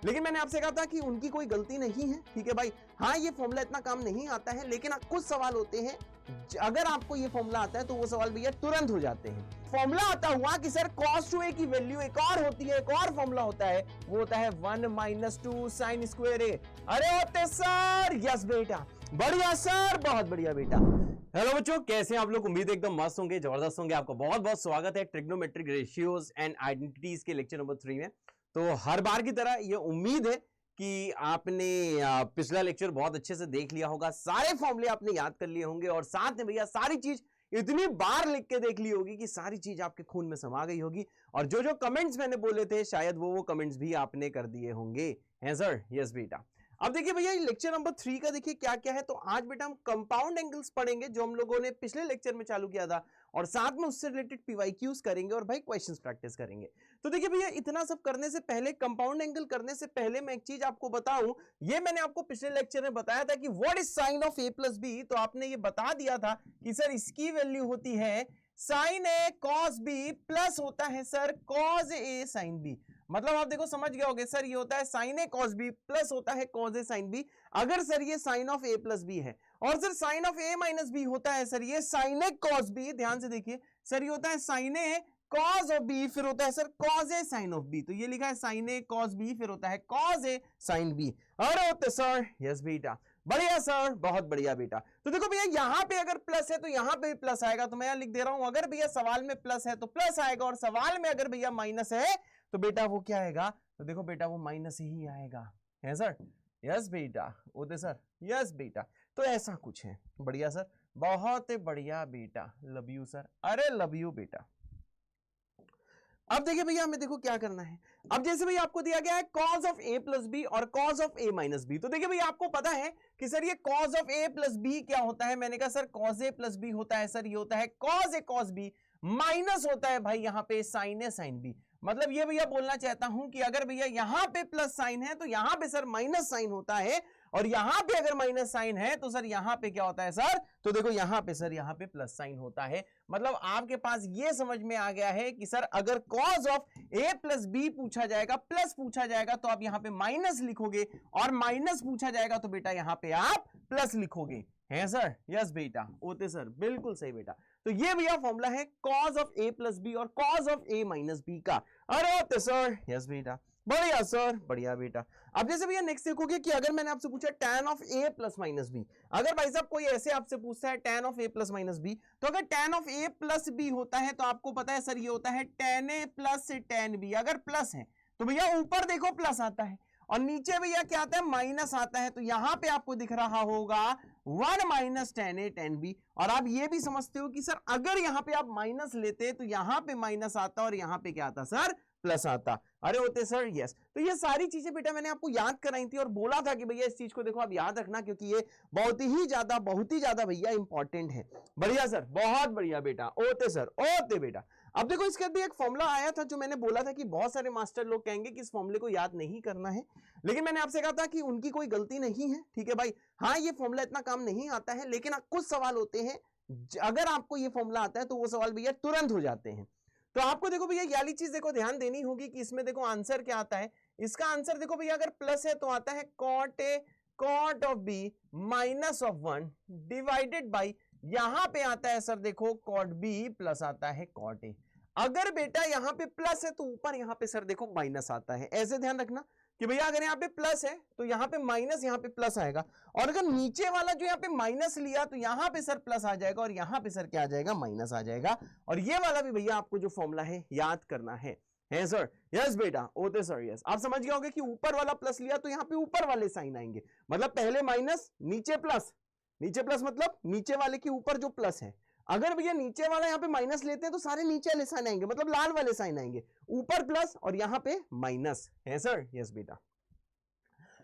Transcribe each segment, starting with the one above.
लेकिन मैंने आपसे कहा था कि उनकी कोई गलती नहीं है, ठीक है भाई। हाँ, ये फॉर्मूला इतना काम नहीं आता है, लेकिन कुछ सवाल होते हैं अगर आपको ये फॉर्मूला आता है तो वो सवाल भैया तुरंत हो जाते हैं। फॉर्मूला आता हुआ कि सर cos 2a की वैल्यू एक और होती है, एक और फॉर्मूला होता है, वो होता है 1 - 2 sin स्क्वायर a। अरे होते सर, यस बेटा, बढ़िया सर, बहुत बढ़िया बेटा। हेलो बच्चों, कैसे हैं आप लोग? उम्मीद एकदम मस्त होंगे, जबरदस्त होंगे। आपका बहुत बहुत स्वागत है ट्रिग्नोमेट्रिक रेशियोज एंड आइडेंटिटीज के लेक्चर नंबर 3 में। तो हर बार की तरह ये उम्मीद है कि आपने पिछला लेक्चर बहुत अच्छे से देख लिया होगा, सारे फॉर्मूले आपने याद कर लिए होंगे और साथ में भैया सारी चीज इतनी बार लिख के देख ली होगी कि सारी चीज आपके खून में समा गई होगी। और जो जो कमेंट्स मैंने बोले थे शायद वो कमेंट्स भी आपने कर दिए होंगे, है सर? यस बेटा। अब देखिए भैया लेक्चर नंबर 3 का देखिए क्या क्या है। तो आज बेटा हम कंपाउंड एंगल्स पढ़ेंगे जो हम लोगों ने पिछले लेक्चर में चालू किया था, और साथ में उससे रिलेटेड पीवाईक्यूज करेंगे और भाई क्वेश्चंस प्रैक्टिस करेंगे। तो देखिए भैया इतना सब करने से पहले, कंपाउंड एंगल करने से पहले मैं एक चीज आपको बताऊं। ये मैंने आपको पिछले लेक्चर में बताया था कि what is sine of a plus B. तो आपने ये बता दिया था कि सर इसकी वैल्यू होती है sine A cos B plus होता है sir cos A sine B. मतलब आप देखो समझ गए होगे सर, ये होता है sine A cos B plus होता है कॉस ए साइन बी, अगर सर ये sine of A plus B है। और sir sine of A minus B होता है सर ये साइन ए कॉस बी। ध्यान से देखिए सर, ये होता है sine A cos of B, फिर होता है sir cos A sine of B. तो ये लिखा है साइन ए कॉस बी, फिर होता है कॉस ए साइन बी। अरे होते सर, यस बेटा, बढ़िया सर, बहुत बढ़िया बेटा। तो देखो भैया यहाँ पे अगर प्लस है तो यहाँ पे भी प्लस आएगा। तो मैं यहाँ लिख दे रहा हूं, अगर भैया सवाल में प्लस है तो प्लस आएगा, और सवाल में अगर भैया माइनस है तो बेटा वो क्या आएगा? तो देखो बेटा वो माइनस ही आएगा, है सर? यस बेटा, ओते सर, यस बेटा। तो ऐसा कुछ है, बढ़िया सर, बहुत बढ़िया बेटा, लव यू सर, अरे लव यू बेटा। अब देखिए भैया हमें देखो क्या करना है। अब जैसे भैया आपको दिया गया है cos of a plus B और cos of a minus B. तो देखिए भैया आपको पता है कि सर ये cos of a plus B क्या होता है। मैंने कहा sir cos a plus B होता है सर, ये होता है cos a cos b minus होता है भाई यहाँ पे sin a sin b। मतलब ये भैया बोलना चाहता हूं कि अगर भैया यहाँ पे प्लस साइन है तो यहाँ पे सर माइनस साइन होता है, और यहां पे अगर माइनस साइन है तो सर यहां पे क्या होता है सर? तो देखो यहां पे सर, यहां पे प्लस साइन होता है। मतलब आपके पास ये समझ में आ गया है कि सर अगर cos of a plus B पूछा जाएगा, प्लस पूछा जाएगा तो आप यहां पे माइनस लिखोगे, और माइनस पूछा जाएगा तो बेटा यहां पे आप प्लस लिखोगे, है सर? यस बेटा, ओते सर, बिल्कुल सही बेटा। तो ये भैया फॉर्मूला है cos of a plus B और cos of a minus B का। अरे ओते सर, यस बेटा, बढ़िया सर, बढ़िया बेटा। अब जैसे भैया नेक्स्ट देखोगे कि अगर मैंने आपसे पूछा tan of a plus minus B, अगर भाई साहब कोई ऐसे आपसे पूछता है tan of a plus minus B, तो अगर tan of a plus B होता है तो आपको पता है सर ये होता है tan a plus tan b। अगर प्लस है तो भैया ऊपर देखो प्लस आता है, और नीचे भैया क्या आता है? माइनस आता है। तो यहां पे आपको दिख रहा होगा 1 minus tan a tan b। और आप ये भी समझते हो कि सर अगर यहां पे आप माइनस लेते तो यहां पे माइनस आता और यहां पे क्या आता सर? प्लस आता। अरे होते सर, यस। तो ये सारी चीजें बेटा मैंने आपको याद कराई थी और बोला था कि भैया इस चीज को देखो आप याद रखना, क्योंकि ये बहुत ही ज्यादा भैया इंपॉर्टेंट है। बढ़िया सर, बहुत बढ़िया बेटा, ओते सर, ओते बेटा। अब देखो इसके भी एक फॉर्मूला आया था जो मैंने बोला था कि बहुत सारे मास्टर लोग कहेंगे कि इस फॉर्मूले को याद नहीं करना है, लेकिन मैंने आपसे कहा था कि उनकी कोई गलती नहीं है, ठीक है भाई। हाँ, ये फॉर्मूला इतना काम नहीं आता है, लेकिन कुछ सवाल होते हैं अगर आपको ये फॉर्मूला आता है तो वो सवाल भैया तुरंत हो जाते हैं। तो आपको देखो भैया ये वाली चीज देखो ध्यान देनी होगी कि इसमें देखो आंसर क्या आता है। इसका आंसर देखो भैया अगर प्लस है तो आता है cot A cot of B minus of 1 divided by, यहां पे आता है सर देखो कॉट बी प्लस आता है कॉट ए। अगर बेटा यहां पे प्लस है तो ऊपर यहां पे सर देखो माइनस आता है। ऐसे ध्यान रखना कि भैया अगर यहाँ पे प्लस है तो यहाँ पे माइनस, यहाँ पे प्लस आएगा, और अगर नीचे वाला जो यहाँ पे माइनस लिया तो यहाँ पे सर प्लस आ जाएगा, और यहाँ पे सर क्या आ जाएगा? माइनस आ जाएगा। और ये वाला भी भैया आपको जो फॉर्मूला है याद करना है सर? यस बेटा, ओते सर, यस। आप समझ गए होंगे कि ऊपर वाला प्लस लिया तो यहाँ पे ऊपर वाले साइन आएंगे, मतलब पहले माइनस नीचे प्लस, नीचे प्लस मतलब नीचे वाले के ऊपर जो प्लस है। अगर भैया नीचे वाला यहाँ पे माइनस लेते हैं तो सारे नीचे वाले साइन आएंगे, मतलब लाल वाले साइन आएंगे, ऊपर प्लस और यहाँ पे माइनस, है सर? यस बेटा।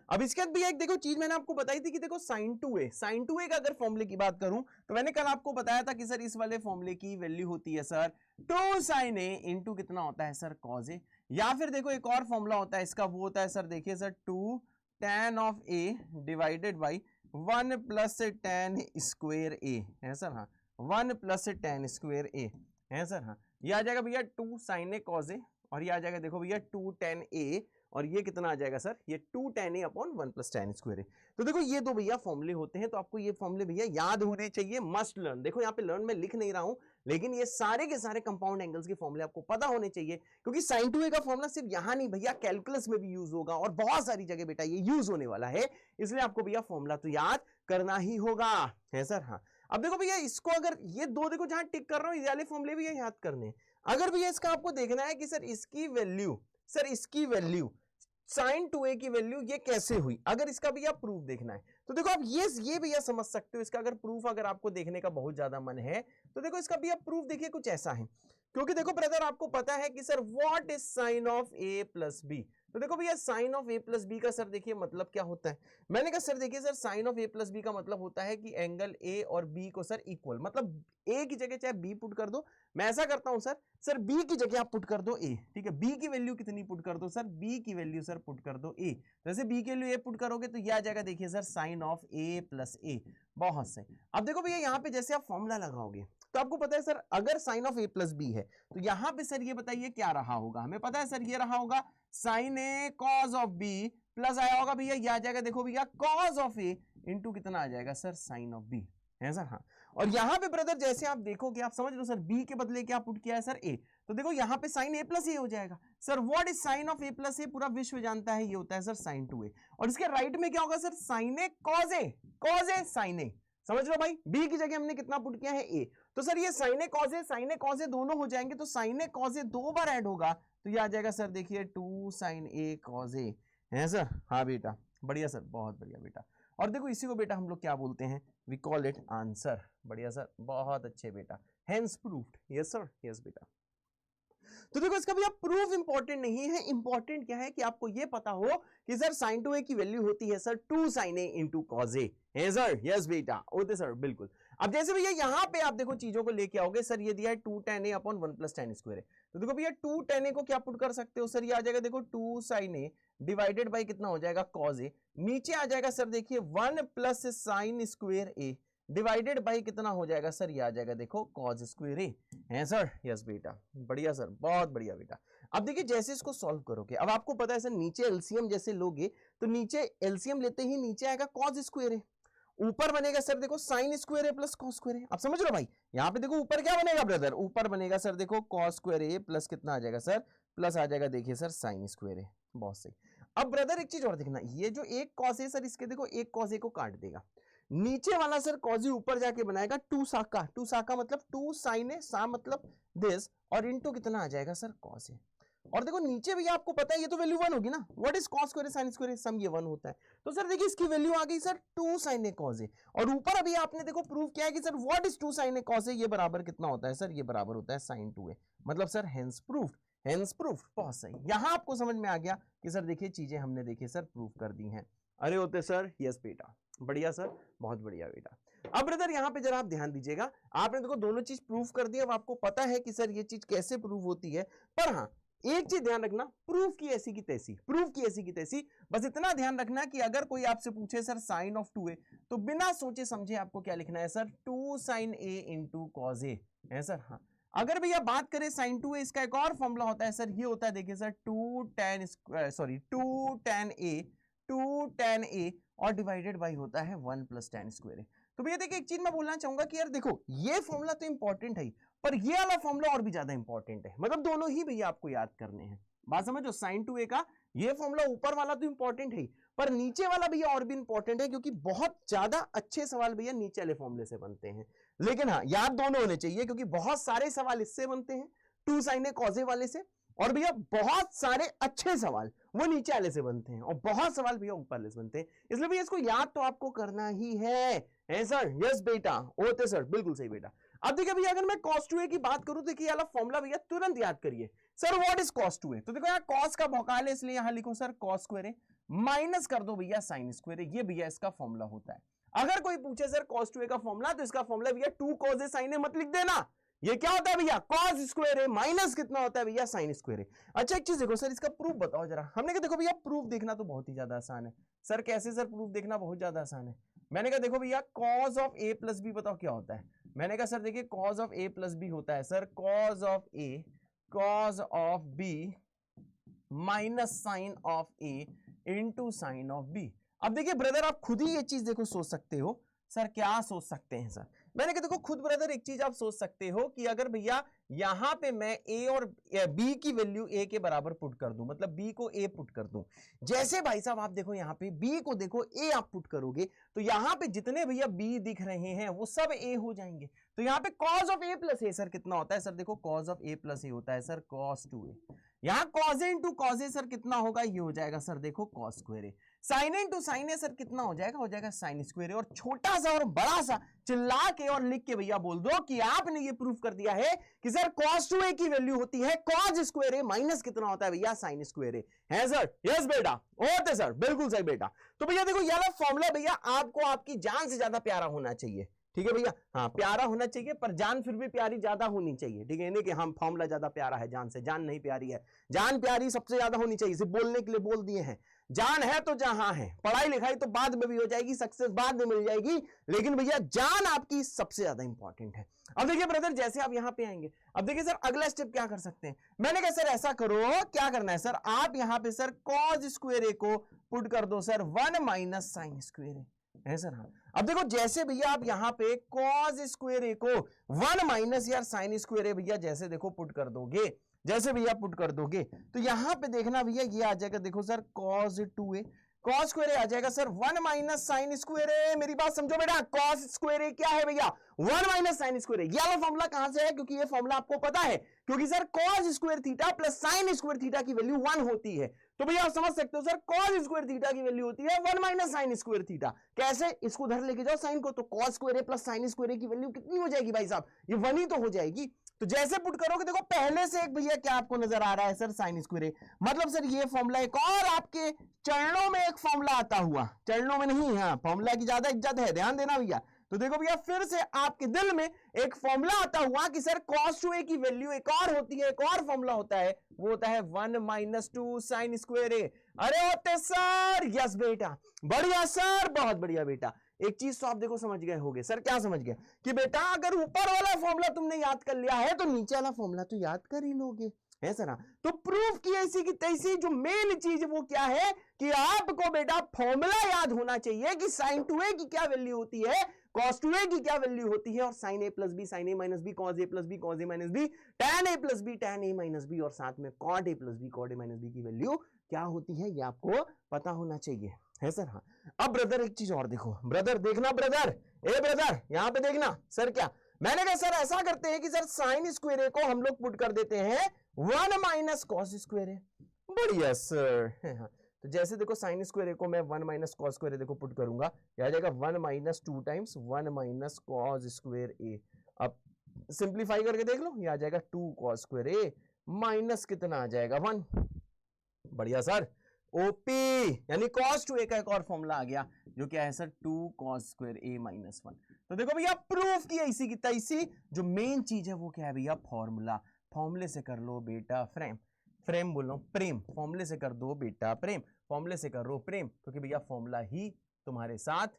अब इसके बाद भैया एक देखो चीज मैंने आपको बताई थी कि देखो sin 2a का अगर फॉर्मूले की बात करूं तो मैंने कल आपको बताया था कि सर इस वाले फॉर्मूले की वैल्यू होती है सर 2 sin a इंटू कितना होता है सर? cos a। या फिर देखो एक और फॉर्मूला होता है इसका, वो होता है सर देखिए sir 2 tan of a divided by 1 plus tan square a, है सर? हाँ, 1 प्लस tan स्क्वेयर a, है सर? हाँ, ये आ जाएगा भैया 2 sin a cos a, और ये आ जाएगा देखो भैया 2 tan a, और ये कितना आ जाएगा सर, ये 2 tan a upon 1 plus tan square है। तो देखो ये दो भैया फॉर्मूले होते हैं, तो आपको ये फॉर्मूले भैया याद होने चाहिए, मस्ट लर्न। देखो यहाँ पे लर्न में लिख नहीं रहा हूं, लेकिन ये सारे के सारे कंपाउंड एंगल्स के फॉर्मूले आपको पता होने चाहिए, क्योंकि sin 2a का फॉर्मूला सिर्फ यहां नहीं भैया, कैलकुलस में भी यूज होगा और बहुत सारी जगह बेटा ये यूज होने वाला है, इसलिए आपको भैया फॉर्मूला तो याद करना ही होगा, है सर। हाँ, अब देखो भैया इसको, अगर ये दो देखो जहां टिक कर रहा हूं, ये वाले फॉर्मूले भी याद करने हैं। अगर भैया इसका आपको देखना है कि सर इसकी वैल्यू, सर इसकी वैल्यू sin 2a की वैल्यू ये कैसे हुई, अगर इसका भैया प्रूफ देखना है, तो देखो आप ये भैया समझ सकते हो, इसका अगर प्रूफ अगर आपको देखने का बहुत ज्यादा मन है तो देखो इसका भैया प्रूफ देखिए कुछ ऐसा है। क्योंकि देखो ब्रदर आपको पता है कि sir what is sine of a plus B, तो देखो भैया sine of a plus B का सर देखिए मतलब क्या होता है। मैंने कहा सर देखिए sir sine of a plus B का मतलब होता है कि एंगल a और b को सर इक्वल, मतलब a की जगह चाहे b पुट कर दो, मैं ऐसा करता हूं सर b की जगह आप पुट कर दो a, ठीक है, b की वैल्यू कितनी पुट कर दो सर, b की वैल्यू सर पुट कर दो a, जैसे b की वैल्यू a पुट करोगे तो यह आ जाएगा देखिए sir sine of a plus a। बहुत सही। अब देखो भैया यहाँ पे जैसे आप फॉर्मूला लगाओगे तो आपको पता है सर अगर sine of a plus B है तो यहाँ पे सर ये बताइए क्या रहा होगा, हमें पता है सर ये रहा होगा sine a cos of b plus आया होगा भैया, ये आ जाएगा देखो भैया कॉस ऑफ a इंटू कितना आ जाएगा सर साइन ऑफ b, है सर। हाँ, और यहाँ पे ब्रदर जैसे आप देखोगे, आप समझ लो सर b के बदले क्या पुट किया है सर a, तो देखो यहाँ पे साइन a प्लस ए हो जाएगा। Sir what is sine of a plus A, पूरा विश्व जानता है ये होता है सर साइन 2a, और इसके राइट में क्या होगा sir sine a cos A sine a, समझ लो भाई, b की जगह हमने कितना पुट किया है a, तो सर ये साइन ए कॉस ए दोनों हो जाएंगे, तो साइन ए कॉस ए दो बार ऐड होगा तो ये आ जाएगा सर देखिए 2 साइन ए कॉस ए, है सर। हाँ बेटा, बढ़िया सर, बहुत बढ़िया बेटा। और देखो इसी को बेटा हम लोग क्या बोलते हैं, वी कॉल इट आंसर। बढ़िया सर, बहुत अच्छे बेटा, hence proved. Yes sir, yes बेटा। तो देखो इसका भैया प्रूफ इंपॉर्टेंट नहीं है, इंपॉर्टेंट क्या है कि आपको ये पता हो कि सर sin 2a की वैल्यू होती है sir 2 sin a into cos A, है सर। यस बेटा, होते सर, बिल्कुल। अब जैसे भैया यहाँ पे आप देखो चीजों को लेके आओगे, सर ये दिया है 2 tan a upon 1 plus tan square है, तो देखो भैया 2 tan a को क्या पुट कर सकते हो सर, ये आ जाएगा देखो 2 sin a डिवाइडेड बाई कितना हो जाएगा cos a, नीचे आ जाएगा सर देखिए 1 plus sine square a divided by कितना हो जाएगा सर, ये आ जाएगा देखो कॉस स्क्वायर ए, है सर। यस बेटा, बढ़िया सर, बहुत बढ़िया बेटा। अब देखिए जैसे इसको सॉल्व करोगे, अब आपको पता है सर नीचे एलसीएम जैसे लोगे तो नीचे एलसीएम लेते ही नीचे आएगा कॉस स्क्वायर ए, ऊपर बनेगा सर देखो साइन स्क्वायर ए प्लस कॉस स्क्वायर ए। आप समझ रहे हो भाई, यहाँ पे देखो ऊपर क्या बनेगा ब्रदर, ऊपर बनेगा सर देखो कॉस स्क्वायर ए प्लस कितना आ जाएगा सर, प्लस आ जाएगा देखिए सर साइन स्क्वायर ए। बहुत सही। अब ब्रदर एक चीज और देखना, ये जो एक कॉस है सर, इसके देखो एक कॉस ए को काट देगा, नीचे वाला सर कॉस ऊपर जाके बनाएगा 2 साका मतलब 2 साइन ए, सा मतलब दिस, और इनटू कितना आ जाएगा सर कॉस ए। और देखो नीचे भैया आपको पता है ये तो वैल्यू 1 होगी ना, what is cos square sine square sum, ये 1 होता है, तो सर देखिए इसकी वैल्यू आ गई sir 2 sine A cos A, और ऊपर अभी आपने देखो प्रूफ किया है कि sir what is 2 sine A cos A, ये बराबर कितना होता है सर, ये बराबर होता है साइन 2a, मतलब sir hence proof, hence proof. बहुत सही, यहां आपको समझ में आ गया कि सर देखिए चीजें हमने देखिए सर प्रूफ कर दी हैं। अरे होते सर, यस बेटा, बढ़िया सर, बहुत बढ़िया बेटा। अब ब्रदर यहाँ पे जरा आप ध्यान दीजिएगा, आपने देखो दोनों चीज प्रूफ कर दी, अब आपको पता है कि सर ये चीज कैसे प्रूफ होती है, पर हाँ एक चीज ध्यान रखना, प्रूफ की ऐसी की तैसी, प्रूफ की ऐसी की तैसी, बस इतना ध्यान रखना कि अगर कोई आपसे पूछे सर साइन ऑफ 2a, तो बिना सोचे समझे आपको क्या लिखना है sir, 2 sine a into cos A, है सर। हाँ, अगर भैया बात करें साइन 2a, इसका एक और फॉर्मूला होता है सर, ये होता है देखिए सर 2 tan a और डिवाइडेड बाई होता है 1 प्लस tan स्क्वायर ए। तो भैया देखिए एक चीज मैं बोलना चाहूंगा कि यार देखो ये फॉर्मूला तो इंपॉर्टेंट है, पर ये वाला फॉर्मूला और भी ज्यादा इंपॉर्टेंट है, मतलब दोनों ही भैया आपको याद करने हैं। बात समझो, साइन 2a का ये फॉर्मूला ऊपर वाला तो इंपॉर्टेंट है, पर नीचे वाला भैया और भी इंपॉर्टेंट है, क्योंकि बहुत ज्यादा अच्छे सवाल भैया नीचे वाले फॉर्मूले से बनते हैं। लेकिन हाँ याद दोनों होने चाहिए, क्योंकि बहुत सारे सवाल इससे बनते हैं 2 साइन ए कॉस ए वाले से, और भैया बहुत सारे अच्छे सवाल वो नीचे वाले से बनते हैं, और बहुत सवाल भैया ऊपर वाले से बनते हैं, इसलिए भैया इसको याद तो आपको करना ही है सर। यस बेटा, ओके सर, बिल्कुल सही बेटा। अब देखिए भैया अगर मैं cos 2a की बात करूं, देखिए वाला फॉर्मूला भैया तुरंत याद करिए sir, what is cos 2a, तो देखो यार cos का भौकाल है, इसलिए यहां लिखो सर cos स्क्वायर ए, माइनस कर दो भैया sin स्क्वायर ए, ये भैया इसका फॉर्मूला होता है। अगर कोई पूछे सर cos 2a का फॉर्मूला, तो इसका फॉर्मूला भैया 2 cos a sin a मत लिख देना, ये क्या होता है भैया cos स्क्वायर ए माइनस कितना होता है भैया sin स्क्वायर ए। अच्छा एक चीज देखो सर, इसका प्रूफ बताओ जरा। हमने कहा देखो भैया प्रूफ देखना तो बहुत ही ज्यादा आसान है सर। कैसे सर प्रूफ देखना बहुत ज्यादा आसान है? मैंने कहा देखो भैया cos of a plus B बताओ क्या होता है। मैंने कहा सर देखिए cos of a plus B होता है sir cos of a cos of b minus sine of A into sine of B. अब देखिए ब्रदर, आप खुद ही ये चीज देखो सोच सकते हो। सर क्या सोच सकते हैं सर? मैंने कहा देखो खुद ब्रदर एक चीज आप सोच सकते हो कि अगर भैया यहां पे मैं ए और बी की वैल्यू ए के बराबर पुट कर दूं, मतलब बी को ए पुट कर दूं, जैसे भाई साहब आप देखो यहां पे बी को देखो ए आप पुट करोगे तो यहां पे जितने भैया बी दिख रहे हैं वो सब ए हो जाएंगे। तो यहां पे cos of A plus A sir कितना होता है? सर देखो कॉस ऑफ ए प्लस ए होता है सर कॉस 2a। यहां cos A into cos A sir कितना होगा? ये हो जाएगा सर देखो कॉस स्क्वायर ए। साइन इंटू साइन ए सर कितना हो जाएगा? हो जाएगा साइन स्क्वायर ए। और छोटा सा और बड़ा सा चिल्ला के और लिख के भैया बोल दो कि आपने ये प्रूफ कर दिया है कि सर cos 2a की वैल्यू होती है cos स्क्वायर ए माइनस कितना होता है भैया? साइन स्क्वायर ए। है सर? यस बेटा, होते सर, बिल्कुल सही बेटा। तो भैया देखो ये वाला फॉर्मूला भैया आपको आपकी जान से ज्यादा प्यारा होना चाहिए, ठीक है भैया? हाँ प्यारा होना चाहिए, पर जान फिर भी प्यारी ज्यादा होनी चाहिए, ठीक है? नहीं कि हम फॉर्मूला ज्यादा प्यारा है जान से, जान नहीं प्यारी है। जान प्यारी सबसे ज्यादा होनी चाहिए, सिर्फ बोलने के लिए बोल दिए हैं। जान है तो जहां है, पढ़ाई लिखाई तो बाद में भी हो जाएगी, सक्सेस बाद में मिल जाएगी, लेकिन भैया जान आपकी सबसे ज्यादा इंपॉर्टेंट है। अब देखिए ब्रदर, जैसे आप यहां पे आएंगे, अब देखिए सर अगला स्टेप क्या कर सकते हैं। मैंने कहा सर ऐसा करो, क्या करना है सर, आप यहां पे सर cos स्क्वायर ए को पुट कर दो सर 1 माइनस साइन स्क्वायर ए, है सर? हाँ अब देखो जैसे भैया आप यहां पे cos स्क्वायर ए को 1 माइनस यार साइन स्क्वायर ए भैया जैसे देखो पुट कर दोगे, जैसे भैया पुट कर दोगे तो यहां पे देखना भैया ये आ जाएगा देखो sir cos 2a, cos square A आ जाएगा sir 1 minus sine square A. मेरी बात समझो बेटा, cos स्क्वायर ए क्या है भैया? 1 माइनस साइन स्क्वायर ए। ये वाला फॉर्मूला कहां से है? क्योंकि ये फॉर्मूला आपको पता है, क्योंकि sir cos square theta plus sign square theta की वैल्यू 1 होती है। तो भैया आप समझ सकते हो सर cos स्क्वायर थीटा की वैल्यू होती है 1 माइनस साइन स्क्वायर थीटा। कैसे? इसको उधर लेके जाओ साइन को, तो cos स्क्वायर ए प्लस साइन स्क्वायर ए की वैल्यू कितनी हो जाएगी भाई साहब? ये 1 ही तो हो जाएगी। तो जैसे पुट करोगे देखो पहले से एक भैया क्या आपको नजर आ रहा है सर साइन स्क्वायर ए, मतलब सर ये फॉर्मूला एक और आपके चरणों में एक फॉर्मूला आता हुआ, चरणों में नहीं, हाँ फॉर्मूला की ज्यादा इज्जत है, ध्यान देना भैया। तो देखो भैया फिर से आपके दिल में एक फॉर्मूला आता हुआ कि सर cos 2a की वैल्यू एक और होती है, एक और फॉर्मूला होता है, वो होता है 1 माइनस 2 साइन स्क्वायर ए। अरे होते सर, यस बेटा, बढ़िया सर, बहुत बढ़िया बेटा। एक चीज तो आप देखो समझ गए होगे। सर क्या समझ गए? कि बेटा अगर ऊपर वाला फॉर्मूला तुमने याद कर लिया है तो नीचे वाला फॉर्मूला तो याद कर ही लोगे, है सर? तो प्रूफ की ऐसी की तैसी जो मेन चीज वो क्या है कि आपको बेटा फॉर्मूला याद होना चाहिए कि साइन 2a की क्या वैल्यू होती है, cos 2a की क्या वैल्यू होती है, और sine a plus B sine a minus B, cos a plus B cos a minus B, tan a plus B tan a minus B, और साथ में cot a plus B cot a minus B की value क्या होती है, ये आपको पता होना चाहिए, है सर? हाँ अब ब्रदर एक चीज और देखो, ब्रदर देखना, ब्रदर ए ब्रदर यहाँ पे देखना। सर क्या मैंने कहा? सर ऐसा करते हैं कि सर साइन स्क्वायर ए को हम लोग पुट कर देते हैं 1 माइनस कॉस स्क्वायर ए। बढ़िया सर। हाँ तो जैसे देखो साइन स्क्वायर ए को मैं 1 माइनस कॉस स्क्वायर ए देखो पुट करूंगा, यह आ जाएगा 1 minus 2 times 1 minus cos square A. अब सिंप्लीफाई करके देख लो, ये आ जाएगा 2 कॉस स्क्वायर ए माइनस कितना आ जाएगा 1। बढ़िया सर। ओपी यानी cos 2a का एक और फॉर्मूला आ गया जो क्या है sir 2 cos square a minus 1। तो देखो भैया प्रूफ की ऐसी की तैसी, जो मेन चीज है वो क्या है भैया? फॉर्मूला। फॉर्मूले से कर लो बेटा फ्रेम, फ्रेम बोल रहा हूं प्रेम, फॉर्मूले से कर दो बेटा प्रेम, फॉर्मूले से कर लो प्रेम, क्योंकि भैया फॉर्मूला ही तुम्हारे साथ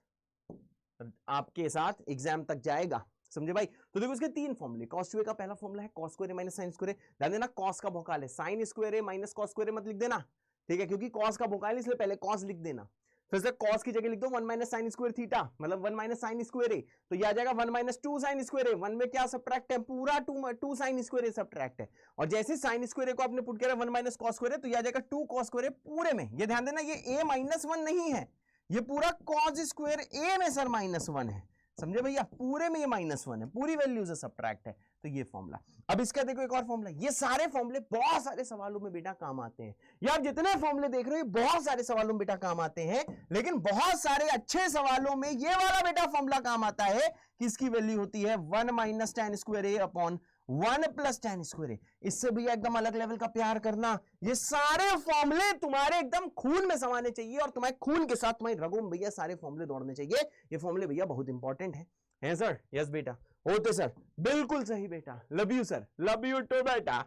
आपके साथ एग्जाम तक जाएगा, समझे भाई? तो देखो इसके 3 फॉर्मूले। cos 2a का पहला फॉर्मूला है cos square a minus sine square a। ध्यान देना cos का भोकाल है, sine square a minus cos square a मत लिख देना, ठीक है? क्योंकि cos का भोकाल इसलिए पहले cos लिख देना, फिर से cos की जगह लिख दो 1 माइनस साइन स्क्वायर थीटा, मतलब 1 माइनस साइन स्क्वायर ए, तो ये आ जाएगा 1 माइनस 2 साइन स्क्वायर ए। 1 में क्या सब्ट्रैक्ट है? पूरा 2 साइन स्क्वायर ए सब्ट्रैक्ट है, और जैसे साइन स्क्वायर ए को आपने पुट किया 1 माइनस cos स्क्वायर ए, तो ये आ जाएगा 2 cos स्क्वायर ए पूरे में। ये ध्यान देना ये a माइनस 1 नहीं है, ये पूरा cos स्क्वायर ए में सर माइनस 1 है, समझे भैया? पूरे में ये माइनस 1 है, पूरी वैल्यू से सब्ट्रैक्ट है, तो ये फॉर्मूला। अब इसका देखो एक और फॉर्मूला। ये सारे फॉर्मूले बहुत सारे सवालों में बेटा काम आते हैं, ये आप जितने फॉर्मूले देख रहे हो बहुत सारे सवालों में बेटा काम आते हैं, लेकिन बहुत सारे अच्छे सवालों में ये वाला बेटा फॉर्मूला काम आता है कि इसकी वैल्यू होती है 1 माइनस tan स्क्वायर ए अपॉन 1 प्लस tan स्क्वायर ए। इससे भी एकदम अलग लेवल का प्यार करना। ये सारे फॉर्मूले तुम्हारे एकदम खून में समाने चाहिए, और तुम्हारे खून के साथ तुम्हारी रगों में भैया सारे फॉर्मूले दौड़ने चाहिए। ये फॉर्मूले भैया बहुत इंपॉर्टेंट है सर? यस बेटा, होते सर, बिल्कुल सही बेटा, love you sir, love you too बेटा,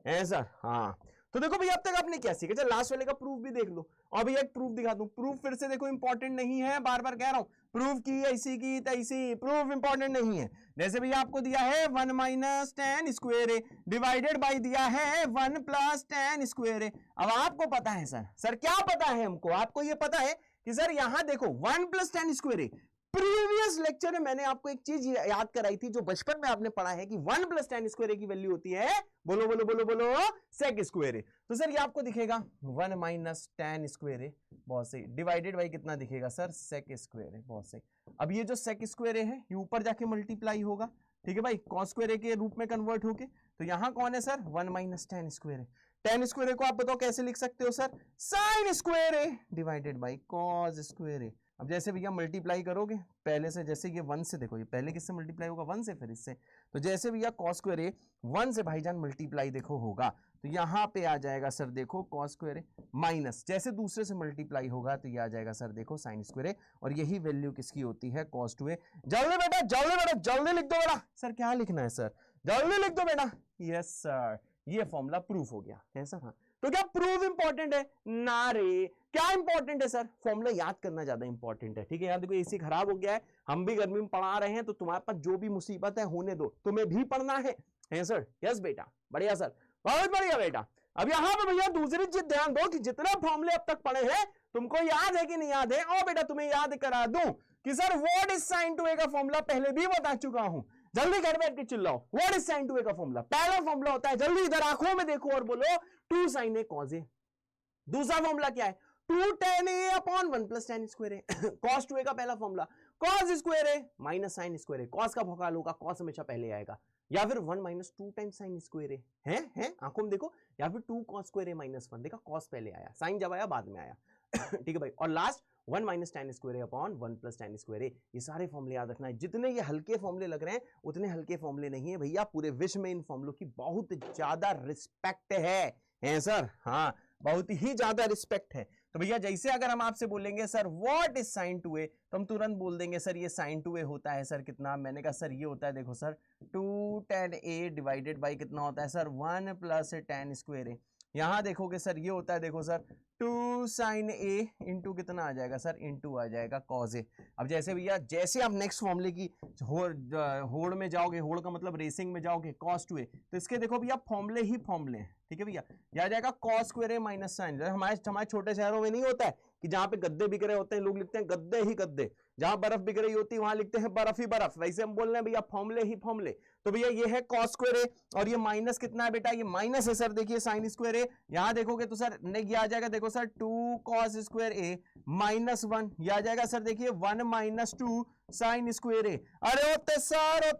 है सर? हाँ तो देखो भैया अब तक आपने क्या सीखा, चल लास्ट वाले का प्रूफ भी देख लो। और भैया एक प्रूफ दिखा दूं, प्रूफ फिर से देखो इंपॉर्टेंट नहीं है, बार बार कह रहा हूं, प्रूफ की ऐसी की तैसी, प्रूफ इंपॉर्टेंट नहीं है। जैसे भैया आपको दिया है 1 minus tan square A divided by दिया है 1 प्लस टेन स्क्वायर ए। अब आपको पता है सर क्या पता है हमको, आपको ये पता है कि सर यहां देखो 1 प्लस टेन स्क्वायर ए, प्रीवियस लेक्चर में मैंने आपको एक चीज याद कराई थी जो बचपन में आपने पढ़ा है कि 1 प्लस टेन स्क्वायर ए की वैल्यू होती है, बोलो बोलो बोलो बोलो, सेक स्क्वायर ए। तो सर ये आपको दिखेगा 1 माइनस टेन स्क्वायर ए, बहुत सही, डिवाइडेड बाई कितना दिखेगा सर, सेक स्क्वायर ए, बहुत सही। अब ये जो सेक स्क्वायर ए है ये ऊपर जाके मल्टीप्लाई होगा, ठीक है भाई, कॉस स्क्वायर ए के रूप में कन्वर्ट होके। तो यहां कौन है sir, 1 minus tan square A. Tan square A को आप बताओ कैसे लिख सकते हो sir, sine square A divided by cos square A. अब जैसे भैया मल्टीप्लाई करोगे पहले से, जैसे ये 1 से, देखो ये पहले किससे मल्टीप्लाई होगा, 1 से, फिर इससे, तो जैसे भैया कॉस स्क्वायर ए 1 से भाईजान मल्टीप्लाई देखो होगा, तो यहाँ पे आ जाएगा सर देखो कॉस स्क्वायर ए, माइनस जैसे दूसरे से मल्टीप्लाई होगा तो ये आ जाएगा सर देखो साइन स्क्वायर ए, और यही वैल्यू किसकी होती है, कॉस 2a। जल्दी बेटा जल्दी बेटा जल्दी लिख दो बेटा, सर क्या लिखना है सर, जल्दी लिख दो बेटा, यस सर, ये फॉर्मूला प्रूफ हो गया है सर। हाँ तो क्या प्रूफ इंपॉर्टेंट है ना रे, क्या इंपॉर्टेंट है सर, फॉर्मूला याद करना ज्यादा इंपॉर्टेंट है, ठीक है। यार देखो एसी खराब हो गया है, हम भी गर्मी में पढ़ा रहे हैं, तो तुम्हारे पास जो भी मुसीबत है होने दो, तुम्हें भी पढ़ना है सर, यस बेटा, बढ़िया सर, बहुत बढ़िया बेटा। अब यहाँ पे भैया दूसरी चीज ध्यान दो कि जितने फॉर्मूले अब तक पढ़े हैं तुमको याद है कि नहीं याद है, और बेटा तुम्हें याद करा दूं कि sir what is sign 2a का फॉर्मूला पहले भी बता चुका हूं, जल्दी घर बैठ के चिल्लाओ, व्हाट इज साइन 2a का फॉर्मूला, पहला फॉर्मूला होता है, जल्दी इधर आंखों में देखो और बोलो 2 sin a cos a। दूसरा फॉर्मूला क्या है, 2 tan a upon 1 plus tan square A, cos 2a का पहला फॉर्मूला cos स्क्वायर ए माइनस sin स्क्वायर ए, cos का भोकाल होगा, cos हमेशा पहले आएगा, या फिर 1 माइनस 2 टाइम्स sin स्क्वायर ए, है आंखों में देखो, या फिर 2 cos स्क्वायर ए माइनस 1, देखा cos पहले आया, sin जब आया बाद में आया, ठीक है भाई। और last 1 minus tan square A upon 1 plus tan square A. ये सारे फॉर्मूले याद रखना है, जितने ये हल्के फॉर्मूले लग रहे हैं उतने हल्के फॉर्मूले नहीं है भैया, पूरे विश्व में इन फॉर्मूलों की बहुत ज्यादा रिस्पेक्ट है सर, हाँ बहुत ही ज्यादा रिस्पेक्ट है। तो भैया जैसे अगर हम आपसे बोलेंगे sir what is sign 2a, तो हम तुरंत बोल देंगे सर ये साइन 2a होता है सर कितना, मैंने कहा सर ये होता है देखो sir 2 tan a divided by कितना होता है सर 1 प्लस tan स्क्वायर ए। यहां देखोगे सर ये होता है देखो सर 2 sin a इंटू कितना आ जाएगा सर, इंटू आ जाएगा cos a। अब जैसे भैया जैसे आप नेक्स्ट फॉर्मूले की होड़ में जाओगे, होड़ का मतलब रेसिंग में जाओगे, cos 2a, तो इसके देखो भैया फॉर्मूले ही फॉर्मूले हैं, ठीक है भैया, यह आ जाएगा cos स्क्वायर ए माइनस साइन। हमारे छोटे शहरों में नहीं होता है कि जहां पे गद्दे बिक रहे होते हैं लोग लिखते हैं गद्दे ही गद्दे, जहां बर्फ बिक रही होती है वहां लिखते हैं बर्फ ही बर्फ, वैसे हम बोल रहे हैं भैया फॉर्मूले ही फॉर्मूले। तो भैया ये है cos स्क्वायर ए, और ये माइनस कितना है बेटा, ये माइनस है सर, देखिए sin स्क्वायर ए, यहां देखोगे तो सर ये आ जाएगा देखो सर 2 cos स्क्वायर ए माइनस 1, ये आ जाएगा सर देखिए 1 माइनस 2 sin स्क्वायर ए। अरे होते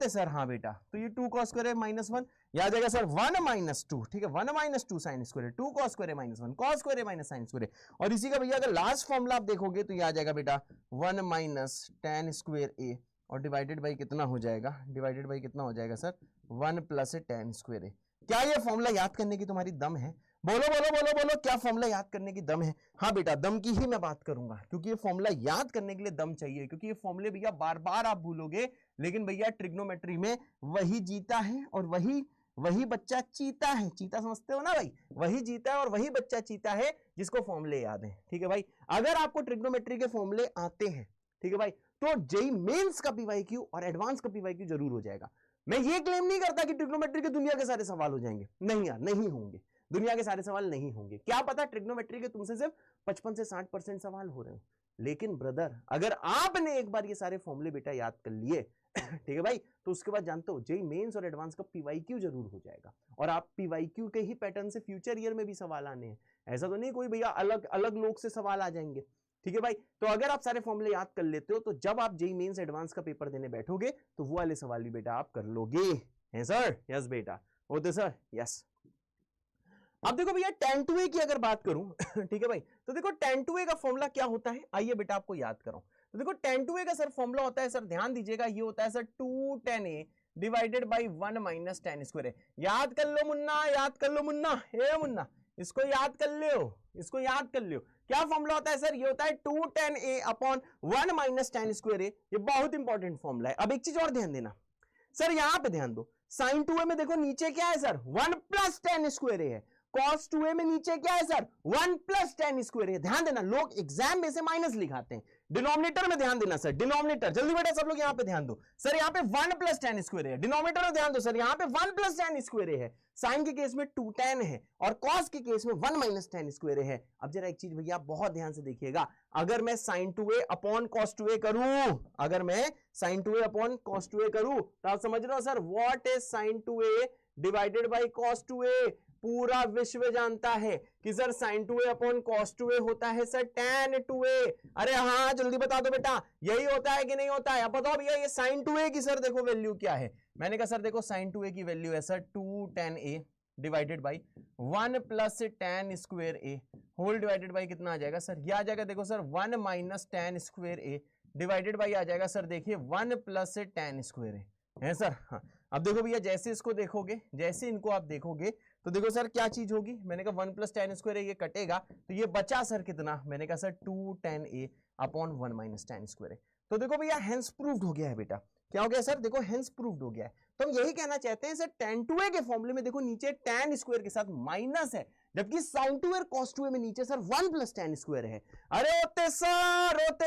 सर, हाँ बेटा, तो ये 2 cos स्क्वायर ए माइनस 1, ये आ जाएगा सर 1 माइनस 2, ठीक है, 1 माइनस 2 sin स्क्वायर ए, 2 cos स्क्वायर ए माइनस 1 cos स्क्वायर ए माइनस sin स्क्वायर ए। और इसी का भैया अगर लास्ट फॉर्मूला आप देखोगे तो ये आ जाएगा बेटा 1 माइनस tan स्क्वायर ए, और डिवाइडेड बाई कितना हो जाएगा, डिवाइडेड बाई कितना हो जाएगा सर 1 प्लस tan स्क्वायर ए। क्या ये फॉर्मूला याद करने की तुम्हारी दम है, बोलो बोलो बोलो बोलो, क्या फॉर्मूला याद करने की दम है? हाँ बेटा दम की ही मैं बात करूंगा, क्योंकि ये फॉर्मूला याद करने के लिए दम चाहिए, क्योंकि ये फॉर्मूले भैया बार बार आप भूलोगे, लेकिन भैया ट्रिग्नोमेट्री में वही जीता है और वही बच्चा चीता है, चीता समझते हो ना भाई, वही जीता है और वही बच्चा चीता है जिसको फॉर्मूले याद है, ठीक है भाई। अगर आपको ट्रिग्नोमेट्री के फॉर्मूले आते हैं, ठीक है भाई, तो जेई मेंस का पीवाईक्यू और एडवांस का पीवाईक्यू जरूर हो जाएगा। मैं ये क्लेम नहीं करता कि ट्रिग्नोमेट्री के दुनिया के सारे सवाल हो जाएंगे, नहीं यार नहीं होंगे, दुनिया के सारे सवाल नहीं होंगे, क्या पता ट्रिग्नोमेट्री के तुमसे सिर्फ 55 से 60% सवाल हो रहे हो, लेकिन ब्रदर अगर आपने एक बार ये सारे फॉर्मूले बेटा याद कर लिए, ठीक है भाई, तो उसके बाद जानते हो जेई मेंस और एडवांस का पीवाईक्यू जरूर हो जाएगा, और आप पीवाईक्यू के ही पैटर्न से फ्यूचर ईयर में भी सवाल आने हैं, ऐसा तो नहीं कोई भैया अलग अलग लोग से सवाल आ जाएंगे, ठीक है भाई। तो अगर आप सारे फॉर्मूले याद कर लेते हो तो जब आप जेई मेंस एडवांस का पेपर देने बैठोगे तो वो वाले सवाल भी बेटा आप कर लोगे, है सर, यस बेटा, होते सर, यस। अब देखो भैया tan 2a की अगर बात करूं, ठीक है भाई, तो देखो tan 2a का फॉर्मूला क्या होता है, आइए बेटा आपको याद कराऊं। तो देखो tan 2a का सर फॉर्मूला होता है सर, ध्यान दीजिएगा, ये होता है sir 2 tan a divided by 1 minus tan square A. याद कर लो मुन्ना, याद कर लो मुन्ना, हे मुन्ना, इसको याद कर लो, इसको याद कर लो। क्या फॉर्मूला होता है सर, ये होता है 2 tan a upon 1 minus tan square A, ये बहुत इंपॉर्टेंट फॉर्मूला है। अब एक चीज और ध्यान देना सर, यहां पे ध्यान दो, sin 2a में देखो नीचे क्या है सर, 1 प्लस tan स्क्वायर ए है, cos 2a में नीचे क्या है सर 1 प्लस tan स्क्वायर है। ध्यान देना लोग एग्जाम में से माइनस लिखाते हैं, डिनोमिनेटर में ध्यान देना सर, डिनोमिनेटर जल्दी बेटा सब लोग यहां पे ध्यान दो सर, यहां पे 1 प्लस tan स्क्वायर है, डिनोमिनेटर में ध्यान दो सर, यहां पे 1 प्लस tan स्क्वायर है, साइन के केस में 2 tan है और cos के केस में 1 माइनस tan स्क्वायर है। अब जरा एक चीज भैया बहुत ध्यान से देखिएगा, अगर मैं sin 2a upon cos 2a करूं, अगर मैं sin 2a upon cos 2a करूं तो आप समझ रहे हो sir what is sin 2a divided by cos 2a। पूरा विश्व जानता है कि sir sin 2a upon cos 2a होता है सर tan 2a। अरे हाँ जल्दी बता दो बेटा यही होता है कि नहीं होता है। अब बताओ भैया ये sin 2a की सर देखो वैल्यू क्या है। मैंने कहा सर देखो sin 2a की वैल्यू है sir 2 tan a divided by 1 plus tan square a whole divided by कितना आ जाएगा सर, ये आ जाएगा देखो sir 1 minus tan square a divided by आ जाएगा सर देखिए 1 प्लस tan स्क्वायर है सर। हाँ अब देखो भैया जैसे इसको देखोगे, जैसे इनको आप देखोगे तो देखो सर क्या चीज होगी, मैंने कहा 1 प्लस tan स्क्वायर है, ये कटेगा तो ये बचा सर कितना, मैंने कहा sir 2 tan a upon 1 minus tan square है। तो देखो भैया हेंस प्रूव्ड हो गया है बेटा, क्या हो गया सर, देखो हेंस प्रूव्ड हो गया है। तो हम यही कहना चाहते हैं सर tan 2a के फॉर्मूले में देखो नीचे tan स्क्वायर के साथ माइनस है, जबकि sin 2a और cos 2a में नीचे सर 1 प्लस tan स्क्वायर है। अरे ओते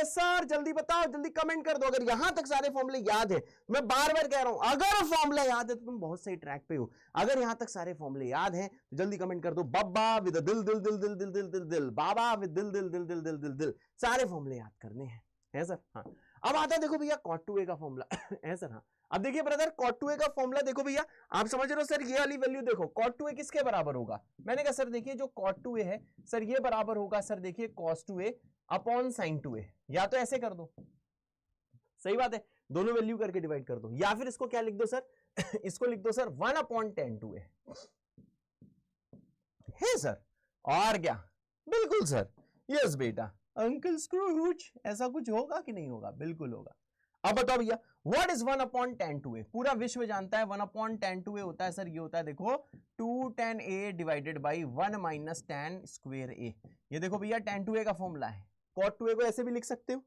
सर जल्दी बताओ, जल्दी कमेंट कर दो अगर यहां तक सारे फॉर्मूले याद है। मैं बार बार कह रहा हूं अगर फॉर्मूला याद है तो तुम बहुत सही ट्रैक पे हो, अगर यहां तक सारे फॉर्मूले याद हैं तो जल्दी कमेंट कर दो बब्बा विद दिल दिल दिल दिल दिल दिल दिल दिल, बाबा विद दिल दिल दिल दिल दिल दिल दिल, सारे फॉर्मूले याद करने हैं है सर। हाँ अब आता है देखो भैया cot 2a का फॉर्मूला है सर। हाँ अब देखिए ब्रदर cot 2a का फॉर्मूला देखो भैया, आप समझ रहे हो सर ये वाली वैल्यू देखो cot 2a किसके बराबर होगा, मैंने कहा सर देखिए जो cot 2a है सर ये बराबर होगा सर देखिए cos 2a upon sin 2a, या तो ऐसे कर दो, सही बात है दोनों वैल्यू करके डिवाइड कर दो, या फिर इसको क्या लिख दो सर इसको लिख दो सर 1 अपॉन tan 2a है सर। और क्या, बिल्कुल सर, यस बेटा अंकल स्क्रूज ऐसा कुछ होगा कि नहीं होगा, बिल्कुल होगा। अब बताओ भैया what is 1 upon tan 2a, पूरा विश्व जानता है 1 अपॉन tan 2a होता है सर, ये होता है देखो 2 tan a divided by 1 minus tan square a। ये देखो भैया tan 2a का फॉर्मूला है, cot 2a को ऐसे भी लिख सकते हो,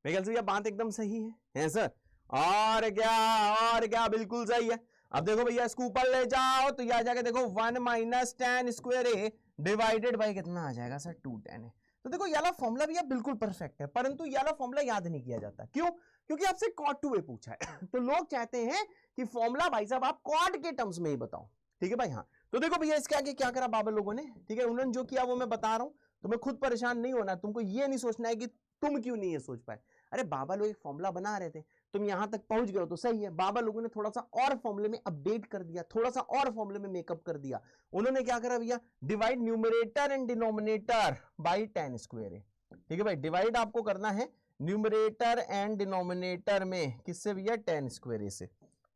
मेरे ख्याल से भैया बात एकदम सही है सर। और क्या बिल्कुल सही है। अब देखो भैया इसको ऊपर ले जाओ तो ये आ जाएगा देखो 1 minus tan square a divided by कितना आ जाएगा सर 2 tan a। तो देखो ये वाला फॉर्मूला भैया बिल्कुल परफेक्ट है, परंतु ये वाला फॉर्मूला याद नहीं किया जाता, क्यों, क्योंकि आपसे cot 2a पूछा है तो लोग चाहते हैं कि फॉर्मूला भाई साहब आप cot के टर्म्स में ही बताओ, ठीक है भाई। हाँ तो देखो भैया इसके आगे क्या करा बाबा लोगों ने, ठीक है उन्होंने जो किया वो मैं बता रहा हूं, तुम्हें खुद परेशान नहीं होना, तुमको ये नहीं सोचना है कि तुम क्यों नहीं ये सोच पाए। अरे बाबा लोग एक फॉर्मूला बना रहे थे, तुम यहां तक पहुंच गए हो तो सही है, बाबा लोगों ने थोड़ा सा और फॉर्मूले में अपडेट कर दिया, थोड़ा सा और फॉर्मूले में मेकअप कर दिया। उन्होंने क्या करा भैया, divide numerator and denominator by tan square है, ठीक है भाई, डिवाइड आपको करना है न्यूमरेटर एंड डिनोमिनेटर में किससे भैया, tan स्क्वायर से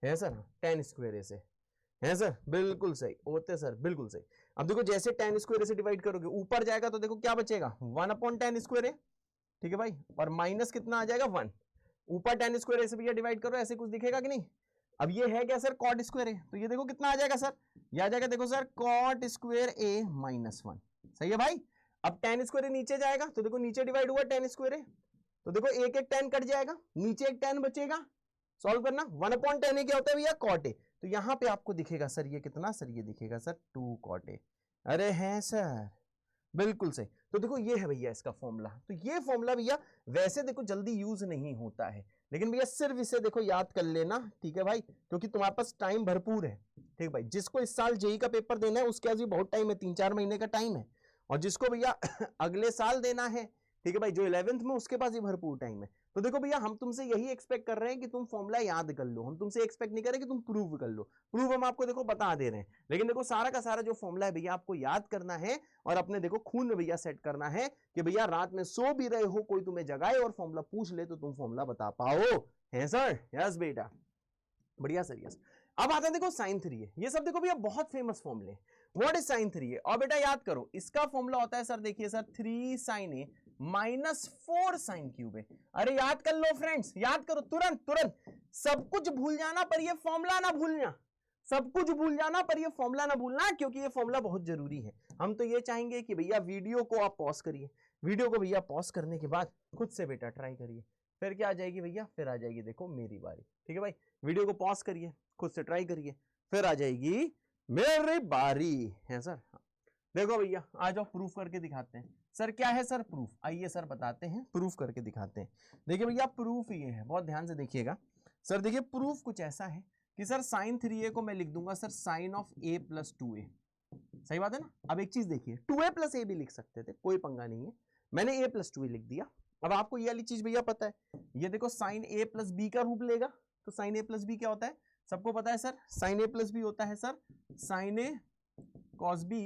है सर, tan स्क्वायर से है सर, बिल्कुल सही होते सर, बिल्कुल सही। अब देखो जैसे tan स्क्वायर से डिवाइड करोगे ऊपर जाएगा तो देखो क्या बचेगा 1 अपॉन tan स्क्वायर है, ठीक है भाई, और माइनस कितना आ जाएगा 1, ऊपर tan स्क्वायर से भैया डिवाइड करो ऐसे कुछ दिखेगा कि नहीं। अब ये है क्या सर cot स्क्वायर है, तो ये देखो कितना आ जाएगा सर, ये आ जाएगा देखो sir cot square a minus 1, सही है भाई। अब tan स्क्वायर नीचे जाएगा तो देखो नीचे डिवाइड हुआ tan स्क्वायर है, तो देखो एक एक tan कट जाएगा, नीचे एक tan बचेगा, सॉल्व करना 1 अपॉन tan a क्या होता है भैया cot a, तो यहां पे आपको दिखेगा सर ये कितना सर, ये दिखेगा सर 2 cot a। अरे हैं सर बिल्कुल सही। तो देखो ये है भैया इसका फॉर्मूला, तो ये फॉर्मूला भैया वैसे देखो जल्दी यूज नहीं होता है, लेकिन भैया सिर्फ इसे देखो याद कर लेना, ठीक है भाई, क्योंकि तुम्हारे पास टाइम भरपूर है, ठीक है भाई। जिसको इस साल जेई का पेपर देना है उसके पास भी बहुत टाइम है, 3-4 महीने का टाइम है, और जिसको भैया अगले साल देना है, ठीक है भाई, जो 11th में उसके पास ही भरपूर टाइम है। तो देखो भैया हम तुमसे यही एक्सपेक्ट कर रहे हैं कि तुम फॉर्मूला याद कर लो, हम तुमसे एक्सपेक्ट नहीं कर रहे कि तुम प्रूव कर लो, प्रूव हम आपको देखो बता दे रहे हैं, लेकिन देखो सारा का सारा जो फॉर्मूला है भैया आपको याद करना है और अपने देखो खून में भैया सेट करना है कि भैया रात में सो भी रहे हो, कोई तुम्हें जगाए और फॉर्मूला पूछ ले तो तुम फॉर्मूला बता पाओ, है सर, यस बेटा, बढ़िया सर, यस। अब आता है देखो sin 3a, ये सब देखो भैया बहुत फेमस फॉर्मूले, व्हाट इज sin 3a, और बेटा याद करो इसका फॉर्मूला होता है सर, देखिए sir 3 sin a minus 4 sin cube है। अरे याद कर लो फ्रेंड्स, याद करो तुरंत, सब कुछ भूल जाना पर ये फॉर्मूला ना भूलना, सब कुछ भूल जाना पर ये फॉर्मूला ना भूलना, क्योंकि ये फॉर्मूला बहुत जरूरी है। हम तो ये चाहेंगे कि भैया वीडियो को आप पॉज करिए, वीडियो को भैया पॉज करने के बाद खुद से बेटा ट्राई करिए, फिर क्या आ जाएगी भैया, फिर आ जाएगी देखो मेरी बारी, ठीक है भाई, वीडियो को पॉज करिए, खुद से ट्राई करिए, फिर आ जाएगी मेरी बारी, है सर। देखो भैया आ जाओ प्रूफ करके दिखाते हैं। सर क्या है सर प्रूफ, आइए सर बताते हैं, प्रूफ करके दिखाते हैं। देखिए भैया प्रूफ ये है, बहुत ध्यान से देखिएगा सर। देखिए प्रूफ कुछ ऐसा है कि सर साइन 3a को मैं लिख दूंगा sir sine of a plus 2a, सही बात है ना। अब एक चीज देखिए 2a प्लस a भी लिख सकते थे, कोई पंगा नहीं है, मैंने a प्लस 2a लिख दिया। अब आपको ये वाली चीज भैया पता है, ये देखो साइन a प्लस b का रूप लेगा, तो साइन a प्लस b क्या होता है, सबको पता है sir, sine a plus b होता है sir sine a cos b,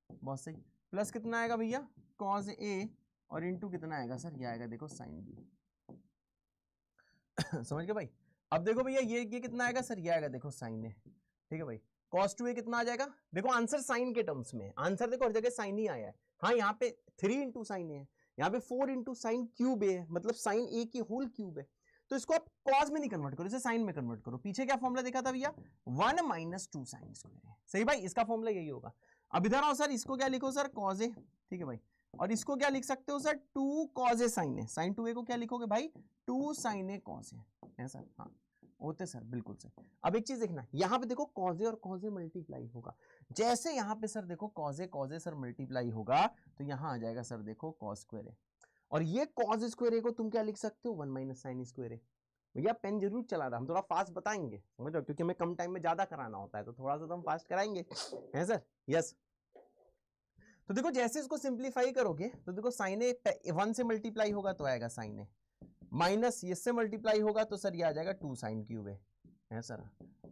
बहुत सही, प्लस कितना आएगा भैया कॉस a, और इंटू कितना आएगा सर, ये आएगा देखो साइन b। समझ गए भाई। अब देखो भैया ये कितना आएगा सर, ये आएगा देखो साइन a, ठीक है भाई। cos 2a कितना आ जाएगा, देखो आंसर साइन के टर्म्स में, आंसर देखो हर जगह साइन ही आया है। हाँ यहाँ पे 3 इंटू साइन है, यहाँ पे 4 इंटू साइन क्यूब है, मतलब साइन a की होल क्यूब है। तो इसको आप cos में नहीं कन्वर्ट करो, इसे साइन में कन्वर्ट करो। पीछे क्या फॉर्मूला देखा था भैया 1 माइनस 2 साइन स्क्वायर है, सही भाई, इसका फॉर्मूला यही होगा। अब इधर आओ सर, इसको क्या लिखो सर cos a, ठीक है भाई, और इसको क्या लिख सकते हो sir 2 cos a sin a, sin 2a को क्या लिखोगे भाई 2 sin a cos a, है सर, हाँ होते सर, बिल्कुल सर। अब एक चीज देखना, यहाँ पे देखो cos a और cos a मल्टीप्लाई होगा, जैसे यहाँ पे सर देखो cos a सर मल्टीप्लाई होगा, तो यहाँ आ जाएगा सर देखो cos स्क्वायर a, और ये cos स्क्वायर a को तुम क्या लिख सकते हो 1 माइनस साइन स्क्वायर a। भैया पेन जरूर चला रहा, हम थोड़ा फास्ट बताएंगे समझ लो, क्योंकि हमें कम टाइम में ज्यादा कराना होता है, तो थोड़ा सा तो हम फास्ट कराएंगे, है सर, यस। तो देखो जैसे इसको सिंप्लीफाई करोगे तो देखो साइन ए 1 से मल्टीप्लाई होगा तो आएगा साइन ए, माइनस इससे मल्टीप्लाई होगा तो सर ये आ जाएगा 2 साइन क्यूब है सर।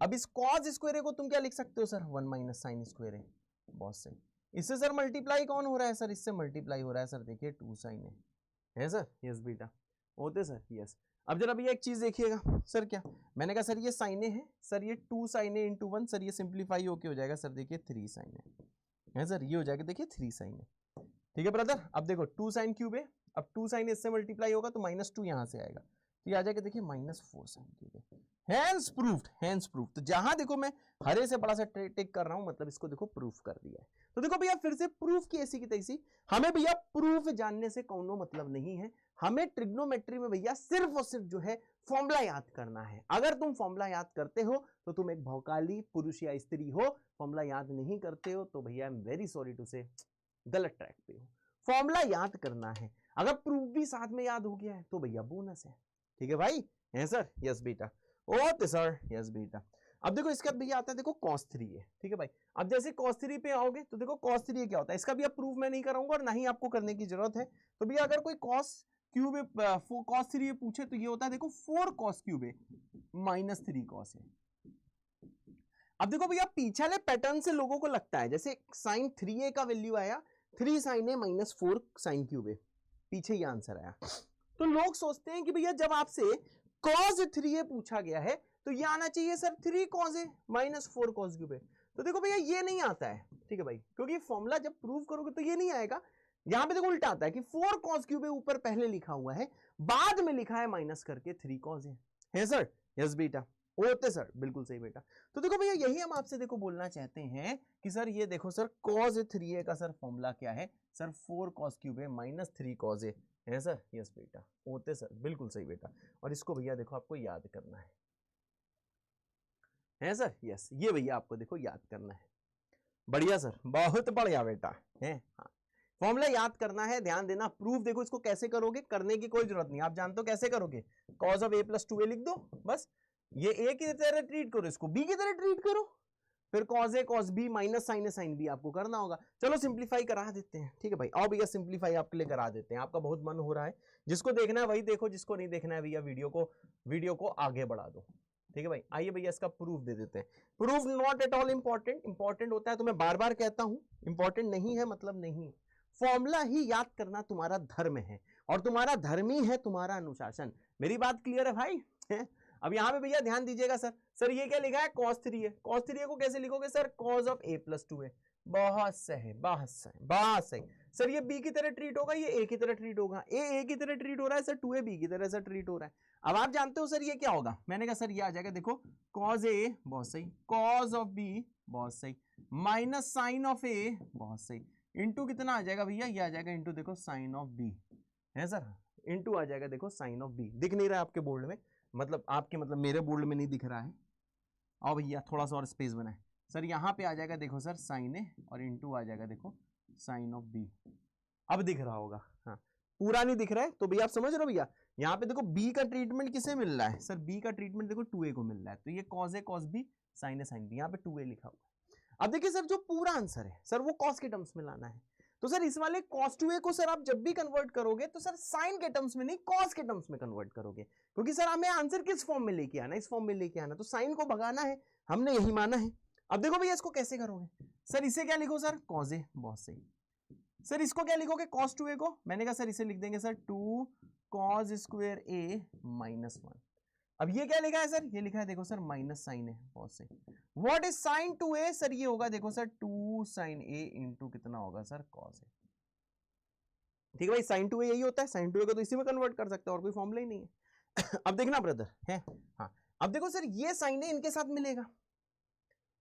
अब इस cos स्क्वायर को तुम क्या लिख सकते हो सर 1 माइनस साइन स्क्वायर है, बहुत सही। इससे सर मल्टीप्लाई कौन हो रहा है सर, इससे मल्टीप्लाई हो रहा है सर देखिए 2 साइन है सर, यस बेटा होते सर, यस। अब जरा भैया एक चीज देखिएगा सर, क्या मैंने कहा सर ये साइन है सर, ये 2 साइन ए इंटू 1 सर, ये सिंप्लीफाई होके हो जाएगा सर देखिए 3 साइन है सर, ये हो जाएगा देखिए 3 साइन है, ठीक है ब्रदर। अब देखो 2 साइन क्यूब है, अब 2 साइन इससे मल्टीप्लाई होगा तो -2 यहां से आएगा, तो ये आ जाएगा देखिए -4 साइन क्यूब है, हैंस प्रूफ्ड, हैंस प्रूफ। तो जहां देखो मैं हरे से बड़ा सा टिक कर रहा हूं, मतलब इसको देखो प्रूफ कर दिया है। तो देखो भैया फिर से प्रूफ की ऐसी की तैसी, हमें भैया प्रूफ जानने से कोनो मतलब नहीं है, हमें ट्रिग्नोमेट्री में भैया सिर्फ और सिर्फ जो है फॉर्मूला याद करना है। अगर तुम फॉर्मूला याद करते हो तो तुम एक भौकाली पुरुष या स्त्री हो, फॉर्मूला याद नहीं करते हो तो भैया I am very sorry to say गलत ट्रैक पे हो। फॉर्मूला याद करना है, अगर प्रूफ भी साथ में याद हो गया है तो भैया बोनस है, ठीक है भाई, है सर, यस बेटा, ओके सर, यस बेटा। अब देखो इसका भैया आता है देखो cos 3 है, ठीक है भाई। अब जैसे cos 3 पे आओगे तो देखो cos 3 क्या होता है, इसका भी अब प्रूफ मैं नहीं कराऊंगा और ना ही आपको करने की जरूरत है। तो भैया अगर कोई cos क्यूब cos 3 पूछे तो ये होता है देखो 4 cos क्यूब है माइनस 3 cos है। अब देखो भैया पीछे वाले पैटर्न से लोगों को लगता है जैसे साइन 3a का वैल्यू आया 3 साइन ए माइनस 4 साइन क्यूब है, पीछे ये आंसर आया, तो लोग सोचते हैं कि भैया जब आपसे cos 3a पूछा गया है तो ये आना चाहिए sir 3 cos a minus 4 cos cube है। तो देखो भैया ये नहीं आता है, ठीक है भाई, क्योंकि फॉर्मूला जब प्रूव करोगे तो ये नहीं आएगा। यहां पे देखो उल्टा आता है कि 4 cos क्यूब ऊपर पहले लिखा हुआ है, बाद में लिखा है माइनस करके 3 cos है सर, यस बेटा, होते सर, बिल्कुल सही बेटा। तो देखो भैया यही हम आपसे देखो बोलना चाहते हैं कि सर ये देखो सर cos 3a का सर फॉर्मूला क्या है सर 4 cos क्यूब है माइनस 3 cos है सर, यस बेटा, होते सर, बिल्कुल सही बेटा। और इसको भैया देखो आपको याद करना है सर, यस, ये भैया आपको देखो याद करना है, बढ़िया सर, बहुत बढ़िया बेटा है, हाँ फॉर्मूला याद करना है, ध्यान देना। प्रूफ देखो इसको कैसे करोगे, करने की कोई जरूरत नहीं, आप जानते हो कैसे करोगे, cos of a plus 2a लिख दो, बस ये a की तरह ट्रीट करो, इसको b की तरह ट्रीट करो, फिर cos a cos b minus sine a sine b आपको करना होगा। चलो सिंप्लीफाई करा देते हैं, ठीक है भाई, आओ भैया सिंप्लीफाई आपके लिए करा देते हैं, आपका बहुत मन हो रहा है, जिसको देखना है वही देखो, जिसको नहीं देखना है भैया वीडियो को आगे बढ़ा दो, ठीक है भाई। आइए भैया इसका प्रूफ दे देते हैं। Proof not at all important, important होता है तो मैं बार बार कहता हूं, इंपॉर्टेंट नहीं है मतलब नहीं, फॉर्मूला ही याद करना तुम्हारा धर्म है, और तुम्हारा धर्म ही है तुम्हारा अनुशासन। मेरी बात क्लियर है भाई? अब यहाँ पे भैया ध्यान दीजिएगा सर ये क्या लिखा है cos 3 है, cos 3 को कैसे लिखोगे sir cos of a plus 2 है, बहुत सही बहुत सही बहुत सही सर। ये b की तरह ट्रीट होगा, ये a की तरह ट्रीट होगा, a की तरह ट्रीट हो रहा है सर, 2a b की तरह सर ट्रीट हो रहा है। अब आप जानते हो सर ये क्या होगा, मैंने कहा सर ये आ जाएगा देखो cos a, बहुत सही, cos ऑफ b, बहुत सही, माइनस साइन ऑफ a, बहुत सही, इंटू कितना आ जाएगा भैया, ये आ जाएगा इंटू देखो साइन ऑफ b, है सर, इंटू आ जाएगा देखो साइन ऑफ b। दिख नहीं रहा है आपके बोर्ड में, मतलब आपके मतलब मेरे बोर्ड में नहीं दिख रहा है, आओ भैया थोड़ा सा और स्पेस बनाए सर, यहाँ पे आ जाएगा देखो सर साइन ए और इंटू आ जाएगा देखो साइन ऑफ बी। अब दिख रहा होगा, हाँ पूरा नहीं दिख रहा है तो भैया आप समझ रहे हो भैया, यहाँ पे देखो बी का ट्रीटमेंट किसे मिल रहा है सर, बी का ट्रीटमेंट देखो 2a को मिल रहा है, तो ये cos A cos B sign A sine B, यहाँ पे 2a लिखा हुआ है। अब देखिए सर जो पूरा आंसर है सर वो कॉस के टर्म्स में लाना है, तो सर इस वाले cos 2a को सर आप जब भी कन्वर्ट करोगे तो सर साइन के टर्म्स में नहीं cos के टर्म्स में कन्वर्ट करोगे, क्योंकि सर हमें आंसर किस फॉर्म में लेके आना, इस फॉर्म में लेके आना, तो साइन को भगाना है, हमने यही माना है। अब देखो भैया इसको कैसे करोगे सर, इसे क्या लिखो सर cos a, बहुत सही सर, इसको क्या लिखोगे cos 2a को, मैंने कहा सर इसे लिख देंगे sir 2 cos square a minus 1। अब ये क्या लिखा है सर, ये लिखा है देखो सर माइनस साइन है, बहुत सही। What is sign 2a sir, ये होगा देखो सर 2 साइन a इंटू कितना होगा सर cos a। ठीक है भाई, साइन 2a यही होता है, साइन 2a को तो इसी में कन्वर्ट कर सकते हैं और कोई फॉर्मूला ही नहीं है। अब देखना ब्रदर है, हाँ अब देखो सर ये साइन a इनके साथ मिलेगा,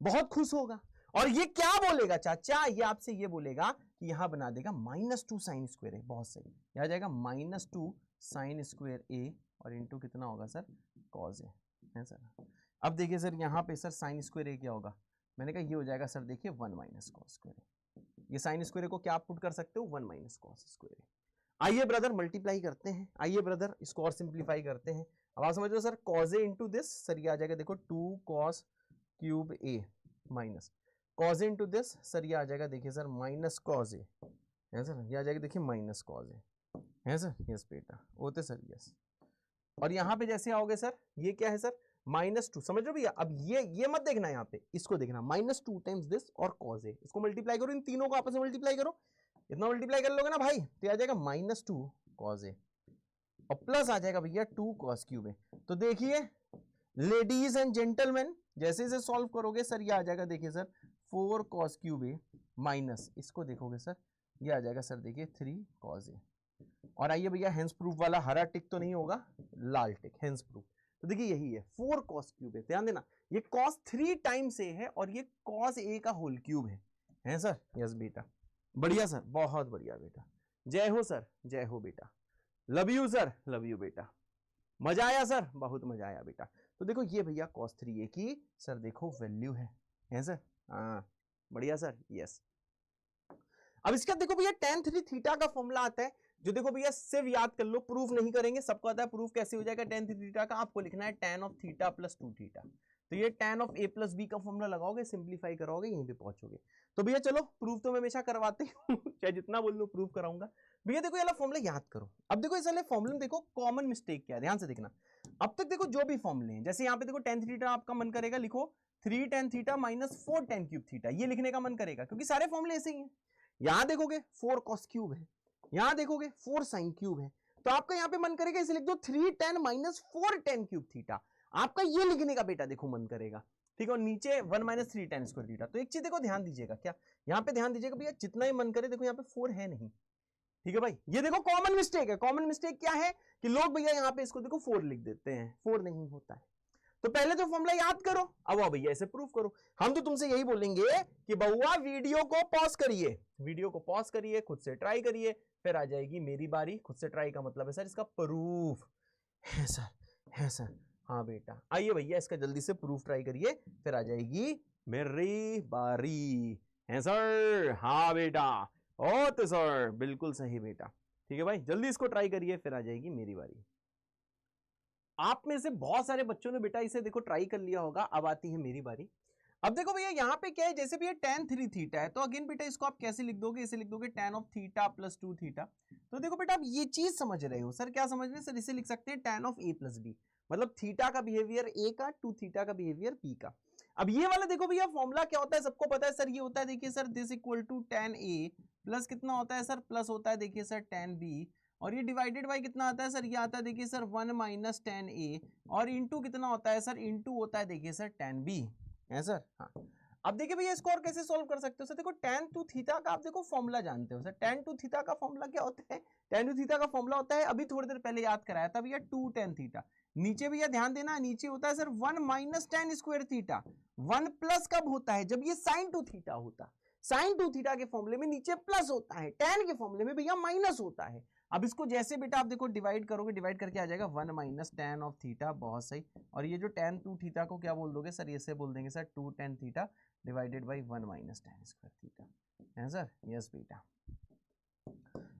बहुत खुश होगा, और ये क्या बोलेगा चाचा, ये आपसे ये बोलेगा कि यहां बना देगा -2 साइन स्क्वायर ए, बहुत सही, यहां जाएगा -2 साइन स्क्वायर ए और इंटू कितना होगा सर कॉस ए, है सर। अब देखिए सर यहाँ पे सर साइन स्क्वायर ए क्या होगा, मैंने कहा ये हो जाएगा सर देखिए 1 माइनस कॉस स्क्वायर ए, ये साइन स्क्वायर को क्या आप पुट कर सकते हो 1 माइनस कॉस स्क्वायर ए। आइए ब्रदर मल्टीप्लाई करते हैं, आइए ब्रदर इसको और सिंप्लीफाई करते हैं। अब आप समझ लो sir cos A into this, sir ये आ जाएगा देखो 2 cos cube A minus cos A into this, sir ये आ जाएगा देखिए सर माइनस कॉस ए, है सर, ये आ जाएगा देखिए माइनस कॉस ए, है सर, यस बेटा होते सर यस। और यहाँ पे जैसे आओगे सर ये क्या है सर -2, समझ रहे भैया। अब ये मत देखना, यहाँ पे इसको देखना -2 टाइम्स दिस और कॉस ए, इसको मल्टीप्लाई करो, इन तीनों को आपस में मल्टीप्लाई करो, इतना मल्टीप्लाई कर लोगे ना भाई तो आ जाएगा -2 कॉस ए और प्लस आ जाएगा भैया 2 कॉस क्यूब ए। तो देखिए लेडीज एंड जेंटलमैन जैसे इसे सॉल्व करोगे सर ये आ जाएगा देखिए sir 4 cos cube A minus, इसको देखोगे सर ये आ जाएगा सर देखिए 3 कॉस ए। और आइए भैया हेंस प्रूफ वाला हरा टिक तो नहीं होगा, लाल टिक हेंस प्रूफ, तो देखिए यही है 4 कॉस क्यूब है, ध्यान देना ये कॉस 3 टाइम्स ए है और ये कॉस ए का होल क्यूब है सर, यस बेटा, बढ़िया सर, बहुत बढ़िया बेटा, जय हो सर, जय हो बेटा, love you sir, love you बेटा, मजा आया सर, बहुत मजा आया बेटा। तो देखो ये भैया cos 3a की सर देखो वैल्यू है सर, हाँ बढ़िया सर, यस। अब इसका देखो भैया tan 3 थीटा का फॉर्मूला आता है, जो देखो भैया सिर्फ याद कर लो, प्रूफ नहीं करेंगे, सबको आता है प्रूफ कैसे हो जाएगा tan 3 थीटा का, आपको लिखना है tan of theta plus 2 theta, तो ये tan of a plus b का फॉर्मूला लगाओगे, सिंप्लीफाई कराओगे, यहीं पे पहुंचोगे। तो भैया चलो प्रूफ तो मैं हमेशा करवाते हूँ चाहे जितना बोल लो प्रूफ कराऊंगा। भैया देखो ये वाला फॉर्मूला याद करो। अब देखो इस वाले फॉर्मूले में देखो कॉमन मिस्टेक क्या है, ध्यान से देखना। अब तक देखो जो भी फॉर्मूले हैं, जैसे यहाँ पे देखो tan थीटा आपका मन करेगा लिखो 3 tan theta minus 4 tan cube theta, ये लिखने का मन करेगा क्योंकि सारे फॉर्मूले ऐसे ही हैं। यहाँ देखोगे 4 cos क्यूब है, यहाँ देखोगे 4 sin क्यूब है, तो आपका यहाँ पे मन करेगा इसे लिख दो 3 tan minus 4 tan cube theta, आपका ये लिखने का बेटा देखो मन करेगा, ठीक है, और नीचे 1 माइनस 3 tan स्क्वायर थीटा। तो एक चीज देखो ध्यान दीजिएगा, क्या यहाँ पे ध्यान दीजिएगा भैया, जितना ही मन करे देखो यहाँ पे 4 है नहीं, ठीक है भाई, ये देखो कॉमन मिस्टेक है। कॉमन मिस्टेक क्या है कि लोग भैया यहाँ पे इसको देखो 4 लिख देते हैं, 4 नहीं होता है। तो पहले तो फॉर्मूला याद करो, अब आओ भैया इसे प्रूफ करो। हम तो तुमसे यही बोलेंगे कि बउआ वीडियो को पॉज करिए, वीडियो को पॉज करिए, खुद से ट्राई करिए, फिर आ जाएगी मेरी बारी। खुद से ट्राई का मतलब है सर इसका प्रूफ, है सर, है सर, हाँ बेटा आइए भैया इसका जल्दी से प्रूफ ट्राई करिए, फिर आ जाएगी मेरी बारी, है सर, हाँ बेटा, ओ तो सर बिल्कुल सही बेटा, ठीक है भाई जल्दी इसको ट्राई करिए, फिर आ जाएगी मेरी बारी। आप में से बहुत सारे बच्चों ने बेटा इसे देखो ट्राई कर लिया होगा, अब आती है मेरी बारी। अब देखो भैया यहाँ पे क्या है, जैसे भी ये tan 3 थीटा है, तो अगेन बेटा इसको आप कैसे लिख दोगे, इसे लिख दोगे tan of theta plus 2 theta. तो देखो बेटा आप ये चीज समझ रहे हो, सर क्या समझ रहे हैं सर, इसे लिख सकते हैं tan of a plus B, मतलब थीटा का बिहेवियर a का, 2 थीटा का बिहेवियर b का। अब ये वाला देखो भैया फॉर्मूला क्या होता है, सबको पता है सर, ये होता है देखिए sir this equal to tan a plus कितना होता है सर, प्लस होता है देखिए सर tan b, और ये डिवाइडेड बाय कितना आता है सर, ये आता है देखिए सर 1 माइनस tan a, और इंटू कितना होता है सर, इंटू होता है देखिए सर tan b, है सर, हाँ। अब देखिए भैया इसको और कैसे सॉल्व कर सकते हो सर, देखो tan 2 थीटा का आप देखो फॉर्मूला जानते हो सर, tan 2 थीटा का फॉर्मूला क्या होता है, tan 2 थीटा का फॉर्मूला होता है, अभी थोड़ी देर पहले याद कराया था भैया 2 tan थीटा, नीचे भैया ध्यान देना, नीचे होता है sir 1 minus tan square theta, 1 plus कब होता है, जब ये sin 2 थीटा होता है, sin 2 थीटा के फॉर्मूले में नीचे प्लस होता है, tan के फॉर्मूले में भैया माइनस होता है। अब इसको जैसे बेटा आप देखो डिवाइड करोगे, डिवाइड करके आ जाएगा 1 माइनस tan ऑफ थीटा, बहुत सही, और ये जो tan 2 थीटा को क्या बोल दोगे सर, ये से बोल देंगे sir 2 tan theta divided by 1 minus tan square theta, है सर, यस बेटा।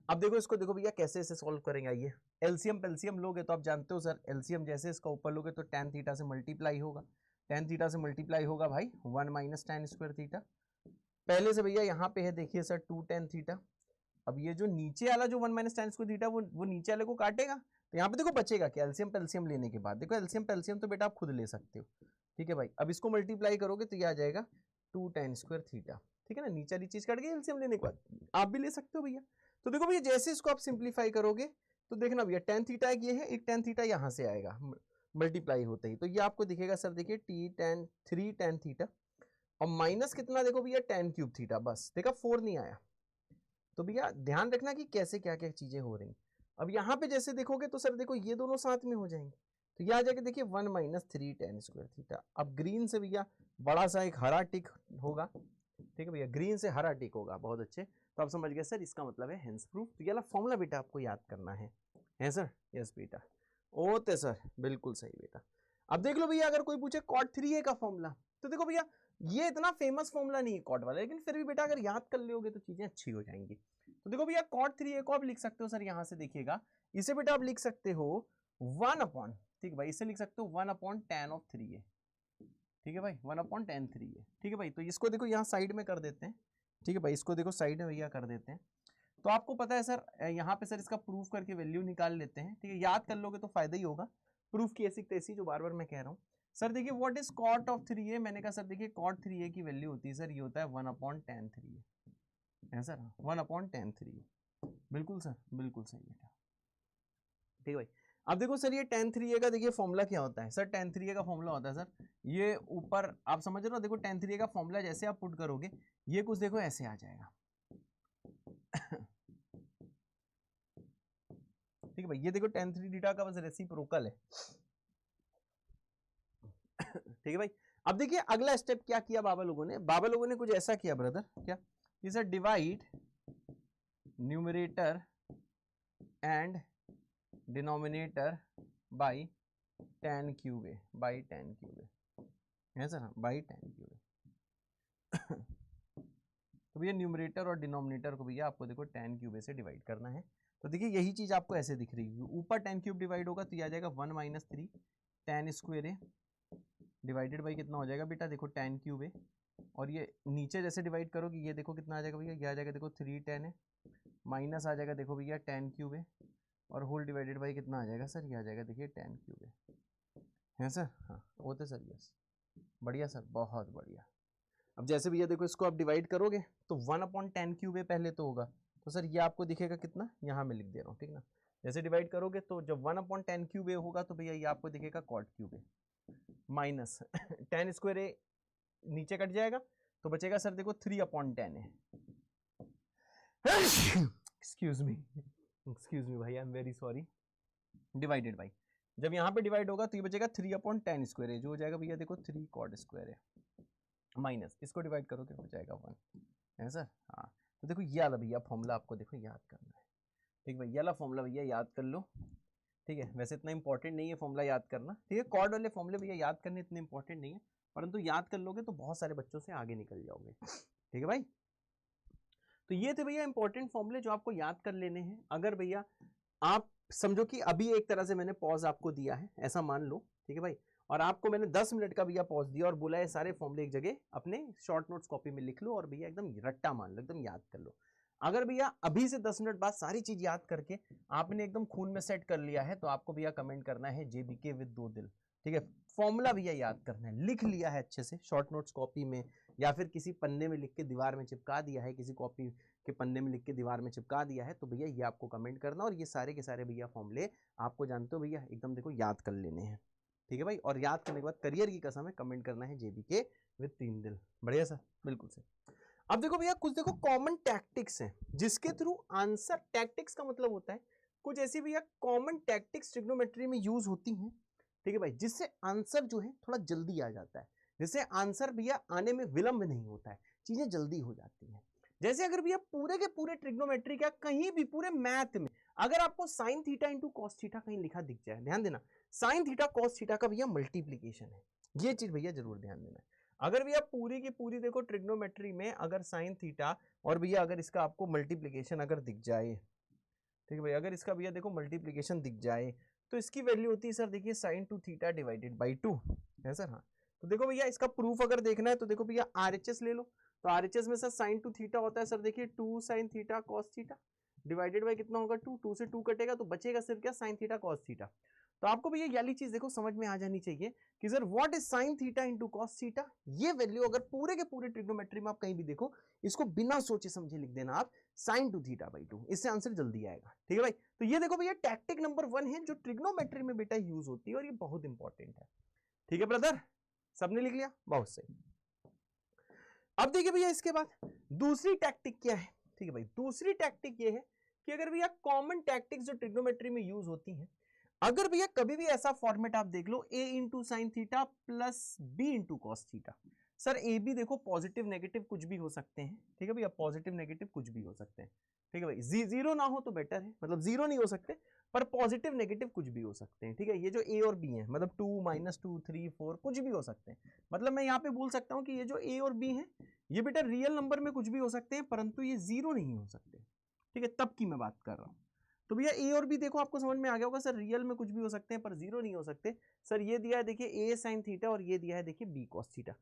अब देखो इसको, देखो भैया कैसे इसे सॉल्व करेंगे। आइए, एलसीएम पेलसीएम लोगे तो आप जानते हो सर, एलसीएम जैसे इसका ऊपर लोगे तो tan थीटा से मल्टीप्लाई होगा, tan थीटा से मल्टीप्लाई होगा भाई 1 माइनस tan स्क्वायर थीटा। पहले से भैया यहाँ पे है देखिए सर 2 tan थीटा। अब ये जो नीचे वाला जो 1 माइनस tan स्क्वायर थीटा वो नीचे वाले को काटेगा, तो यहाँ पे देखो बचेगा क्या, एलसीएम पेलसीएम लेने के बाद देखो एलसीएम पेलसीएम तो बेटा आप खुद ले सकते हो, ठीक है भाई। अब इसको मल्टीप्लाई करोगे तो ये आ जाएगा 2 tan स्क्वायर थीटा, ठीक है ना। नीचे वाली चीज कट गई एलसीएम लेने के बाद, आप भी ले सकते हो भैया। तो देखो भैया जैसे इसको आप सिंप्लीफाई करोगे तो देखना भैया tan थीटा एक ये है, एक tan थीटा यहाँ से आएगा मल्टीप्लाई होते ही, तो ये आपको दिखेगा सर देखिए t 3 tan थीटा और माइनस कितना देखो भैया tan क्यूब थीटा, बस देखा 4 नहीं आया। तो भैया ध्यान रखना कि कैसे क्या क्या चीजें हो रही। अब यहाँ पे जैसे देखोगे तो सर देखो ये दोनों साथ में हो जाएंगे, तो ये आ जाएगा देखिए 1 माइनस 3 tan स्क्वायर थीटा। अब ग्रीन से भैया बड़ा सा एक हरा टिक होगा, ठीक है भैया, ग्रीन से हरा टिक होगा, बहुत अच्छे। तो आप समझ गए सर, इसका मतलब है हेंस प्रूफ। तो ये वाला फॉर्मूला बेटा आपको याद करना है सर, यस बेटा, ओते सर, बिल्कुल सही बेटा। अब देख लो भैया अगर कोई पूछे cot 3a का फॉर्मूला, तो देखो भैया ये इतना फेमस फॉर्मूला नहीं है कॉट वाला, लेकिन फिर भी बेटा अगर याद कर लोगे तो चीजें अच्छी हो जाएंगी। तो देखो भैया cot 3a को आप लिख सकते हो सर, यहाँ से देखिएगा, इसे बेटा आप लिख सकते हो 1 अपॉन, ठीक भाई, इसे लिख सकते हो 1 अपॉन tan ऑफ 3a, ठीक है भाई, 1 अपॉन tan 3a, ठीक है भाई। तो इसको देखो यहाँ साइड में कर देते हैं, ठीक है भाई, इसको देखो साइड में भैया कर देते हैं। तो आपको पता है सर यहाँ पे सर इसका प्रूफ करके वैल्यू निकाल लेते हैं, ठीक है, याद कर लोगे तो फायदा ही होगा। प्रूफ की ऐसी तैसी जो बार बार मैं कह रहा हूँ सर, देखिए what is cot of 3a, मैंने कहा सर देखिए cot 3a की वैल्यू होती है सर, ये होता है 1 अपॉन tan 3a, है सर, 1 अपॉन tan 3a, बिल्कुल सर, बिल्कुल सही बेटा, ठीक है भाई। अब देखो सर ये tan 3a का देखिए फॉर्मूला क्या होता है सर, tan 3a का फॉर्मूला होता है सर, ये ऊपर आप समझ रहे हो, देखो tan 3a का फॉर्मूला जैसे आप पुट करोगे ये कुछ देखो ऐसे आ जाएगा ठीक है भाई, ये देखो tan 3 थीटा का बस रेसिप्रोकल है ठीक है भाई। अब देखिए अगला स्टेप क्या किया बाबा लोगों ने कुछ ऐसा किया ब्रदर, क्या कि sir divide numerator and denominator by tan cube A, by tan cube A, है sir, by tan cube A तो भैया न्यूमरेटर और डिनोमिनेटर को भैया आपको देखो tan क्यूब ए से डिवाइड करना है। तो देखिए यही चीज आपको ऐसे दिख रही है, ऊपर tan क्यूब डिवाइड होगा तो ये आ जाएगा 1 minus 3 tan square A divided by कितना हो जाएगा बेटा, देखो tan क्यूब है, और ये नीचे जैसे डिवाइड करोगे ये देखो कितना आ जाएगा भैया, ये आ जाएगा देखो 3 tan है, माइनस आ जाएगा देखो भैया tan क्यूब है, और होल डिवाइडेड बाई कितना आ जाएगा सर, ये आ जाएगा देखिए tan क्यूब है सर, हाँ होते सर, यस, बढ़िया सर, बहुत बढ़िया। अब जैसे भैया देखो इसको आप डिवाइड करोगे तो 1 अपॉन tan क्यूब है पहले तो होगा, तो सर ये आपको दिखेगा कितना, यहाँ में लिख दे रहा हूँ, ठीक ना। जैसे डिवाइड करोगे तो जब 1 अपॉन tan क्यूब ए होगा तो भैया ये आपको दिखेगा cot cube A, minus tan square ए नीचे कट जाएगा तो बचेगा सर देखो 3 अपॉन 10 है एक्सक्यूज मी भाई, आई am very sorry, divided by, जब यहाँ पे डिवाइड होगा तो ये बचेगा 3 अपॉन 10 स्क्वायर है, जो हो जाएगा भैया देखो 3 cot स्क्वायर है, माइनस इसको डिवाइड करोगे हो जाएगा 1, है सर, हाँ। तो देखो ये वाला भैया फॉर्मूला आपको देखो याद करना है, ठीक है, ये वाला फॉर्मूला भैया याद कर लो, ठीक है। वैसे इतना इंपॉर्टेंट नहीं है फॉर्मूला याद करना, ठीक है, कॉर्ड वाले फॉर्मूले भैया याद करने इतने इंपॉर्टेंट नहीं है, परंतु याद कर लोगे तो बहुत सारे बच्चों से आगे निकल जाओगे, ठीक है भाई। तो ये थे भैया इंपॉर्टेंट फॉर्मूले जो आपको याद कर लेने हैं। अगर भैया आप समझो कि अभी एक तरह से मैंने पॉज आपको दिया है, ऐसा मान लो, ठीक है भाई, और आपको मैंने 10 मिनट का भैया पॉज दिया और बोला है सारे फॉर्मूले एक जगह अपने शॉर्ट नोट्स कॉपी में लिख लो और भैया एकदम रट्टा मान लो, एकदम याद कर लो। अगर भैया अभी से 10 मिनट बाद सारी चीज याद करके आपने एकदम खून में सेट कर लिया है तो आपको भैया कमेंट करना है JBK विद 2 दिल, ठीक है। फॉर्मूला भैया याद करना है, लिख लिया है अच्छे से शॉर्ट नोट्स कॉपी में या फिर किसी पन्ने में लिख के दीवार में चिपका दिया है, किसी कॉपी के पन्ने में लिख के दीवार में चिपका दिया है, तो भैया ये आपको कमेंट करना, और ये सारे के सारे भैया फॉर्मूले आपको जानते हो भैया एकदम देखो याद कर लेने हैं, ठीक है भाई। और याद करने के बाद करियर की कसम है कमेंट करना है JBK विद 3 दिल, बढ़िया सर, बिल्कुल सर। अब देखो भैया कुछ देखो कॉमन टैक्टिक्स हैं जिसके थ्रू आंसर, टैक्टिक्स का मतलब होता है कुछ ऐसी भैया कॉमन टैक्टिक्स ट्रिग्नोमेट्री में यूज होती हैं, ठीक है भाई, जिससे आंसर जो है थोड़ा जल्दी आ जाता है, जिससे आंसर भैया आने में विलंब नहीं होता है, चीजें जल्दी हो जाती हैं। जैसे अगर भैया पूरे के पूरे ट्रिग्नोमेट्री का कहीं भी पूरे मैथ में अगर आपको sine theta into cos theta कहीं लिखा दिख जाए, ध्यान देना, साइन थीटा कॉस थीटा का भैया मल्टीप्लीकेशन है, ये चीज भैया जरूर ध्यान देना है। अगर भैया पूरी की पूरी देखो ट्रिग्नोमेट्री में अगर साइन थीटा और भैया अगर इसका आपको मल्टीप्लीकेशन अगर दिख जाए, ठीक है भैया, अगर इसका भैया देखो मल्टीप्लीकेशन दिख जाए तो इसकी वैल्यू होती है सर देखिए साइन 2 थीटा डिवाइडेड बाई 2 है सर। हाँ, तो देखो भैया इसका प्रूफ अगर देखना है तो देखो भैया आरएचएस ले लो, तो आरएचएस में सर साइन 2 थीटा होता है सर देखिए 2 sine theta cos theta divided by कितना होगा 2, 2 से 2 कटेगा तो बचेगा सिर्फ क्या साइन थीटा कॉस थीटा। तो आपको भैया ये वाली चीज देखो समझ में आ जानी चाहिए कि sir what is sine theta into cos theta. ये वैल्यू अगर पूरे के पूरे ट्रिग्नोमेट्री में आप कहीं भी देखो, इसको बिना सोचे समझे लिख देना आप साइन 2 थीटा बाई 2, इससे आंसर जल्दी आएगा। ठीक है भाई, तो ये देखो भैया टैक्टिक नंबर 1 है जो ट्रिग्नोमेट्री में बेटा यूज होती है और ये बहुत इंपॉर्टेंट है। ठीक है ब्रदर, सबने लिख लिया, बहुत सही। अब देखिए भैया इसके बाद दूसरी टैक्टिक क्या है। ठीक है भाई, दूसरी टैक्टिक ये है कि अगर भैया कॉमन टैक्टिक्स जो ट्रिग्नोमेट्री में यूज होती हैं, अगर भैया कभी भी ऐसा फॉर्मेट आप देख लो a into sine theta plus b into cos theta, sir A B देखो पॉजिटिव नेगेटिव कुछ भी हो सकते हैं। ठीक है भैया, पॉजिटिव नेगेटिव कुछ भी हो सकते हैं। ठीक है भाई, जीरो ना हो तो बेटर है, मतलब जीरो नहीं हो सकते पर पॉजिटिव नेगेटिव कुछ भी हो सकते हैं। ठीक है, ये जो a और b है मतलब 2 -2 3 4 कुछ भी हो सकते हैं। मतलब मैं यहाँ पे बोल सकता हूँ कि ये जो a और b है ये बेटा रियल नंबर में कुछ भी हो सकते हैं परंतु ये जीरो नहीं हो सकते। ठीक है, तब की मैं बात कर रहा हूँ। तो भैया ए और बी देखो आपको समझ में आ गया होगा सर रियल में कुछ भी हो सकते हैं पर जीरो नहीं हो सकते। सर ये दिया है देखिए ए साइन थीटा और ये दिया है देखिए बी कॉस थीटा।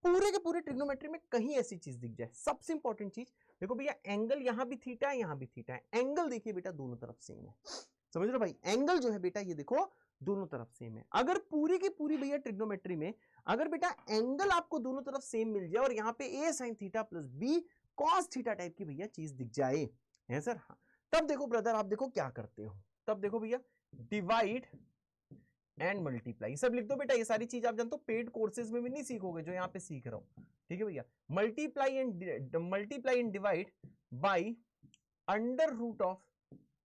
पूरे के पूरे ट्रिग्नोमेट्री में कहीं ऐसी चीज दिख जाए, सबसे इंपॉर्टेंट चीज देखो भैया एंगल यहाँ भी थीटा है यहाँ भी थीटा है, एंगल देखिए बेटा दोनों तरफ सेम है। समझ लो भाई, एंगल जो है बेटा ये देखो दोनों तरफ सेम है। अगर पूरी की पूरी भैया ट्रिग्नोमेट्री में अगर बेटा एंगल आपको दोनों तरफ सेम मिल जाए और यहाँ पे A sine theta plus B cos theta type की भैया चीज दिख जाए है सर, हाँ, तब देखो ब्रदर आप देखो क्या करते हो, तब देखो भैया डिवाइड एंड मल्टीप्लाई सब लिख दो बेटा। ये सारी चीज आप जानते हो पेड कोर्सेज में भी नहीं सीखोगे जो यहाँ पे सीख रहा हूं। ठीक है भैया, multiply and divide by under root of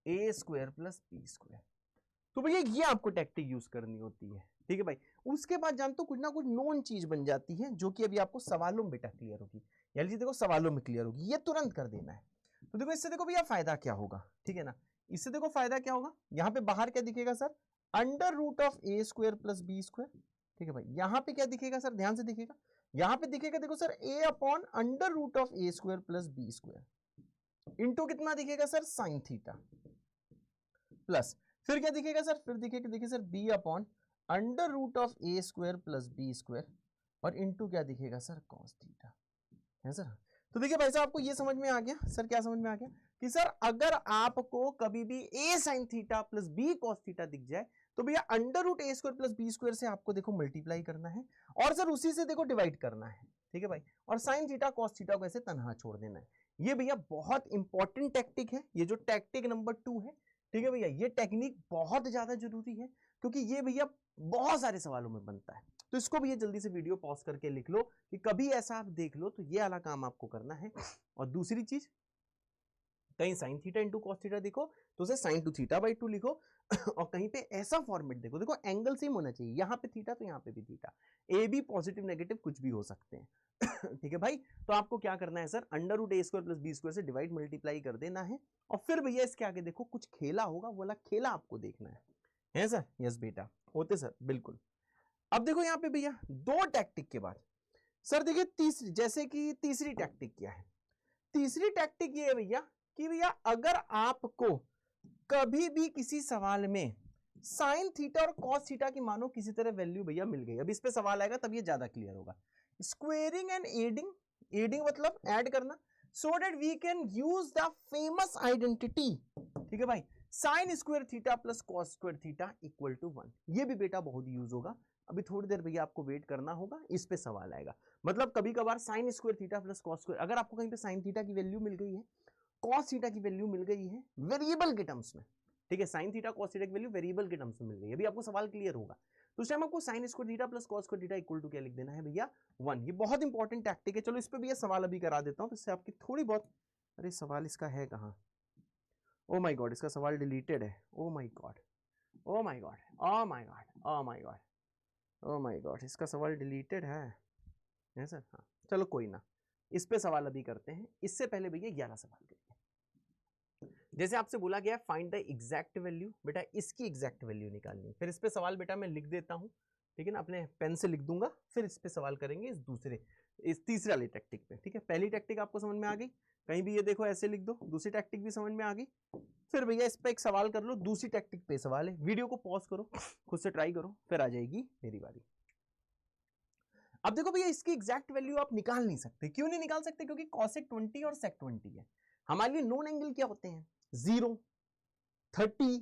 A square plus B square. तो भैया ये आपको टैक्टिक यूज करनी होती है। ठीक है भाई, उसके बाद जानते हो कुछ ना कुछ नॉन चीज बन जाती है जो कि अभी आपको सवालों में बेटा क्लियर होगी, यानी देखो सवालों में क्लियर होगी, ये तुरंत कर देना है। तो देखो इससे देखो भैया फायदा क्या होगा, ठीक है ना, इससे देखो फायदा क्या होगा, यहाँ पे बाहर क्या दिखेगा sir under root of A square plus B square. ठीक है भाई, यहाँ पे क्या दिखेगा सर, ध्यान से दिखेगा, यहाँ पे दिखेगा देखो sir A upon under root of A square plus B square into कितना दिखेगा सर साइन थीटा प्लस फिर क्या दिखेगा सर, फिर दिखेगा देखिए sir B upon under root of A square plus B square और इंटू क्या दिखेगा सर कॉस थीटा है सर। तो देखिए भाई साहब आपको ये समझ में आ गया सर, क्या समझ में आ गया कि सर अगर आपको कभी भी a sin theta plus b cos theta दिख जाए तो भैया अंडर रूट ए स्क्वायर प्लस बी स्क्वायर से आपको देखो मल्टीप्लाई करना है और सर उसी से देखो डिवाइड करना है। ठीक है भाई, और साइन थीटा कॉस थीटा को ऐसे तनहा छोड़ देना है। ये भैया बहुत इंपॉर्टेंट टैक्टिक है, ये जो टैक्टिक नंबर 2 है। ठीक है भैया, ये टेक्निक बहुत ज्यादा जरूरी है क्योंकि ये भैया बहुत सारे सवालों में बनता है। तो इसको भैया जल्दी से वीडियो पॉज करके लिख लो कि कभी ऐसा आप देख लो तो ये वाला काम आपको करना है। और दूसरी चीज कहीं sine theta into cos theta देखो तो उसे साइन 2 थीटा बाई 2 लिखो और कहीं पे ऐसा फॉर्मेट देखो, देखो एंगल सेम होना चाहिए, यहाँ पे थीटा तो यहाँ पे भी theta, A B positive negative कुछ भी हो सकते हैं। ठीक है भाई, तो आपको क्या करना है सर अंडर रूट ए स्क्वायर प्लस बी स्क्वायर से डिवाइड मल्टीप्लाई कर देना है और फिर भैया इसके आगे देखो कुछ खेला होगा, वो वाला खेला आपको देखना है सर। यस बेटा, होते सर बिल्कुल। अब देखो यहाँ पे भैया दो टैक्टिक के बाद सर देखिए तीसरी, जैसे कि तीसरी टैक्टिक क्या है, तीसरी टैक्टिक ये है भैया कि भैया अगर आपको कभी भी किसी सवाल में साइन थीटा और कॉस थीटा की मानो किसी तरह वैल्यू भैया मिल गई, अब इस पे सवाल आएगा तब ये ज्यादा क्लियर होगा। स्क्वेयरिंग एंड एडिंग, एडिंग मतलब ऐड करना, so that we can use the famous identity. ठीक है भाई, sine square theta plus cos square theta equal to 1, ये भी बेटा बहुत यूज होगा। अभी थोड़ी देर भैया आपको वेट करना होगा, इस पे सवाल आएगा। मतलब कभी कभार sign square theta plus cos square, अगर आपको कहीं पे साइन थीटा की वैल्यू मिल गई है, कॉस थीटा की वैल्यू मिल गई है वेरिएबल के टर्म्स में, ठीक है, साइन थीटा कॉस थीटा की वैल्यू वेरिएबल के टर्म्स में मिल गई है, अभी आपको सवाल क्लियर होगा। तो उस टाइम आपको sine square theta plus cos square theta equal to क्या लिख देना है भैया 1। ये बहुत इंपॉर्टेंट टैक्टिक है। चलो इस पे भैया सवाल अभी करा देता हूं तो इससे आपकी थोड़ी बहुत, अरे सवाल इसका है कहाँ, ओ माय गॉड इसका सवाल डिलीटेड है, oh my God oh my God oh my God oh my God oh my God, इसका सवाल डिलीटेड है सर। हाँ चलो कोई ना, इस पे सवाल अभी करते हैं। इससे पहले भैया 11 सवाल करिए। जैसे आपसे बोला गया फाइंड द एग्जैक्ट वैल्यू, बेटा इसकी एग्जैक्ट वैल्यू निकालनी है। फिर इस पे सवाल बेटा मैं लिख देता हूं, ठीक है ना, अपने पेन से लिख दूंगा, फिर इस पे सवाल करेंगे इस तीसरे वाली टैक्टिक पे। ठीक है, पहली टैक्टिक आपको समझ में आ गई, कहीं भी ये देखो ऐसे लिख दो, दूसरी टैक्टिक भी समझ में आ गई, फिर भैया इस पे एक सवाल कर लो, दूसरी टैक्टिक पे सवाल है, वीडियो को पॉज करो, खुद से ट्राई करो, फिर आ जाएगी मेरी बारी। अब देखो भैया इसकी एग्जैक्ट वैल्यू आप निकाल नहीं सकते, क्यों नहीं निकाल सकते, क्योंकि cosec 20 और sec 20 है। हमारे लिए नोन एंगल क्या होते हैं, 0, 30,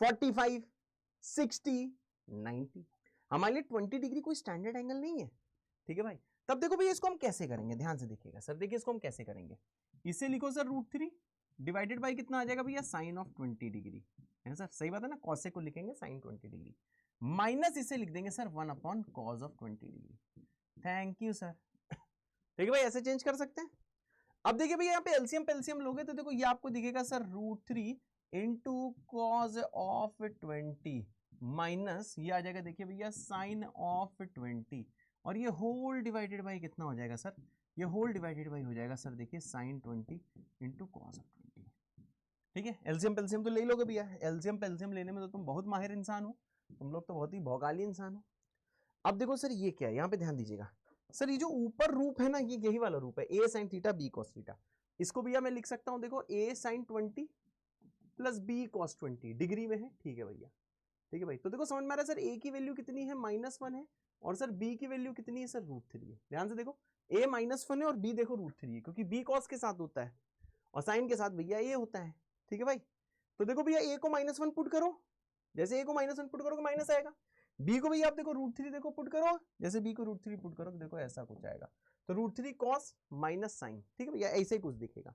45, 60, 90। हमारे लिए 20 डिग्री कोई स्टैंडर्ड एंगल नहीं है। ठीक है भाई, तब देखो भैया इसको हम कैसे करेंगे, ध्यान से देखिएगा सर। देखिए इसको हम कैसे करेंगे, इसे लिखो सर √3 डिवाइडेड बाई कितना आ जाएगा भैया, साइन ऑफ 20 डिग्री है सर, सही बात है ना, cosec को लिखेंगे साइन 20 डिग्री, माइनस इसे लिख देंगे sir 1 upon cos of 20 degree. Thank you sir. ठीक है भाई, ऐसे चेंज कर सकते हैं। अब देखिए भैया यहाँ पे एलसीएम पेलसीएम लोगे तो देखो ये आपको दिखेगा sir √3 into cos of 20 minus ये आ जाएगा, देखिए भैया साइन ऑफ 20, और ये होल डिवाइडेड बाई कितना हो जाएगा सर, ये होल डिवाइडेड बाई हो जाएगा सर, देखिए साइन 20 इंटू कॉस ऑफ 20। ठीक है, एलसीएम पेलसीएम तो ले लोगे भैया, एलसीएम पेलसीएम लेने में तो तुम बहुत माहिर इंसान हो, तुम लोग तो बहुत ही भौकाली इंसान हो। अब देखो सर ये क्या है, यहाँ पे ध्यान दीजिएगा सर, ये जो ऊपर रूप है ना, ये यही वाला रूप है, a sin theta b cos theta. इसको भैया मैं लिख सकता हूँ, देखो a sin 20 plus b cos 20 degree में है। ठीक है भैया, ठीक है भाई, तो देखो समझ में आ रहा है सर, a की वैल्यू कितनी है, -1 है, और सर b की वैल्यू कितनी है सर, √3 है। ध्यान से देखो, a -1 है और b देखो √3 है, क्योंकि b cos के साथ होता है और साइन के साथ भैया a होता है। ठीक है भाई, तो देखो भैया a को -1 पुट करो, जैसे a को -1 पुट करोगे माइनस आएगा, b को भैया आप देखो √3 देखो पुट करो, जैसे b को √3 पुट करो देखो ऐसा कुछ आएगा, तो √3 cos माइनस साइन। ठीक है भैया, ऐसे ही कुछ दिखेगा।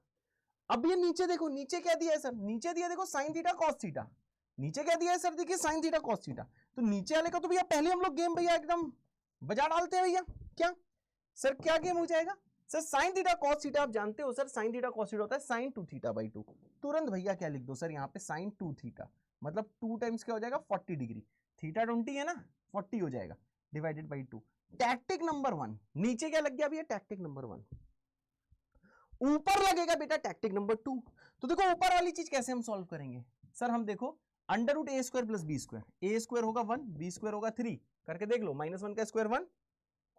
अब ये नीचे देखो, नीचे क्या दिया है सर, नीचे दिया देखो साइन थीटा कॉस थीटा, नीचे क्या दिया है सर, देखिए साइन थीटा कॉस थीटा, तो नीचे वाले का तो भैया पहले हम लोग गेम भैया एकदम बजा डालते हैं भैया। क्या सर, क्या गेम हो जाएगा sir, sine theta cos theta आप जानते हो sir, sine theta cos theta होता है साइन 2 थीटा बाई 2। तुरंत भैया क्या लिख दो सर यहाँ पे, साइन 2 थीटा मतलब 2 टाइम्स क्या हो जाएगा 40 डिग्री, थीटा 20 है ना, 40 हो जाएगा डिवाइडेड बाई 2। टैक्टिक नंबर 1 नीचे क्या लग गया भैया, टैक्टिक नंबर 1, ऊपर लगेगा बेटा टैक्टिक नंबर 2। तो देखो ऊपर वाली चीज कैसे हम सॉल्व करेंगे सर, हम देखो √a² प्लस b², a² होगा 1, b² होगा 3, करके देख लो, -1 का स्क्वायर 1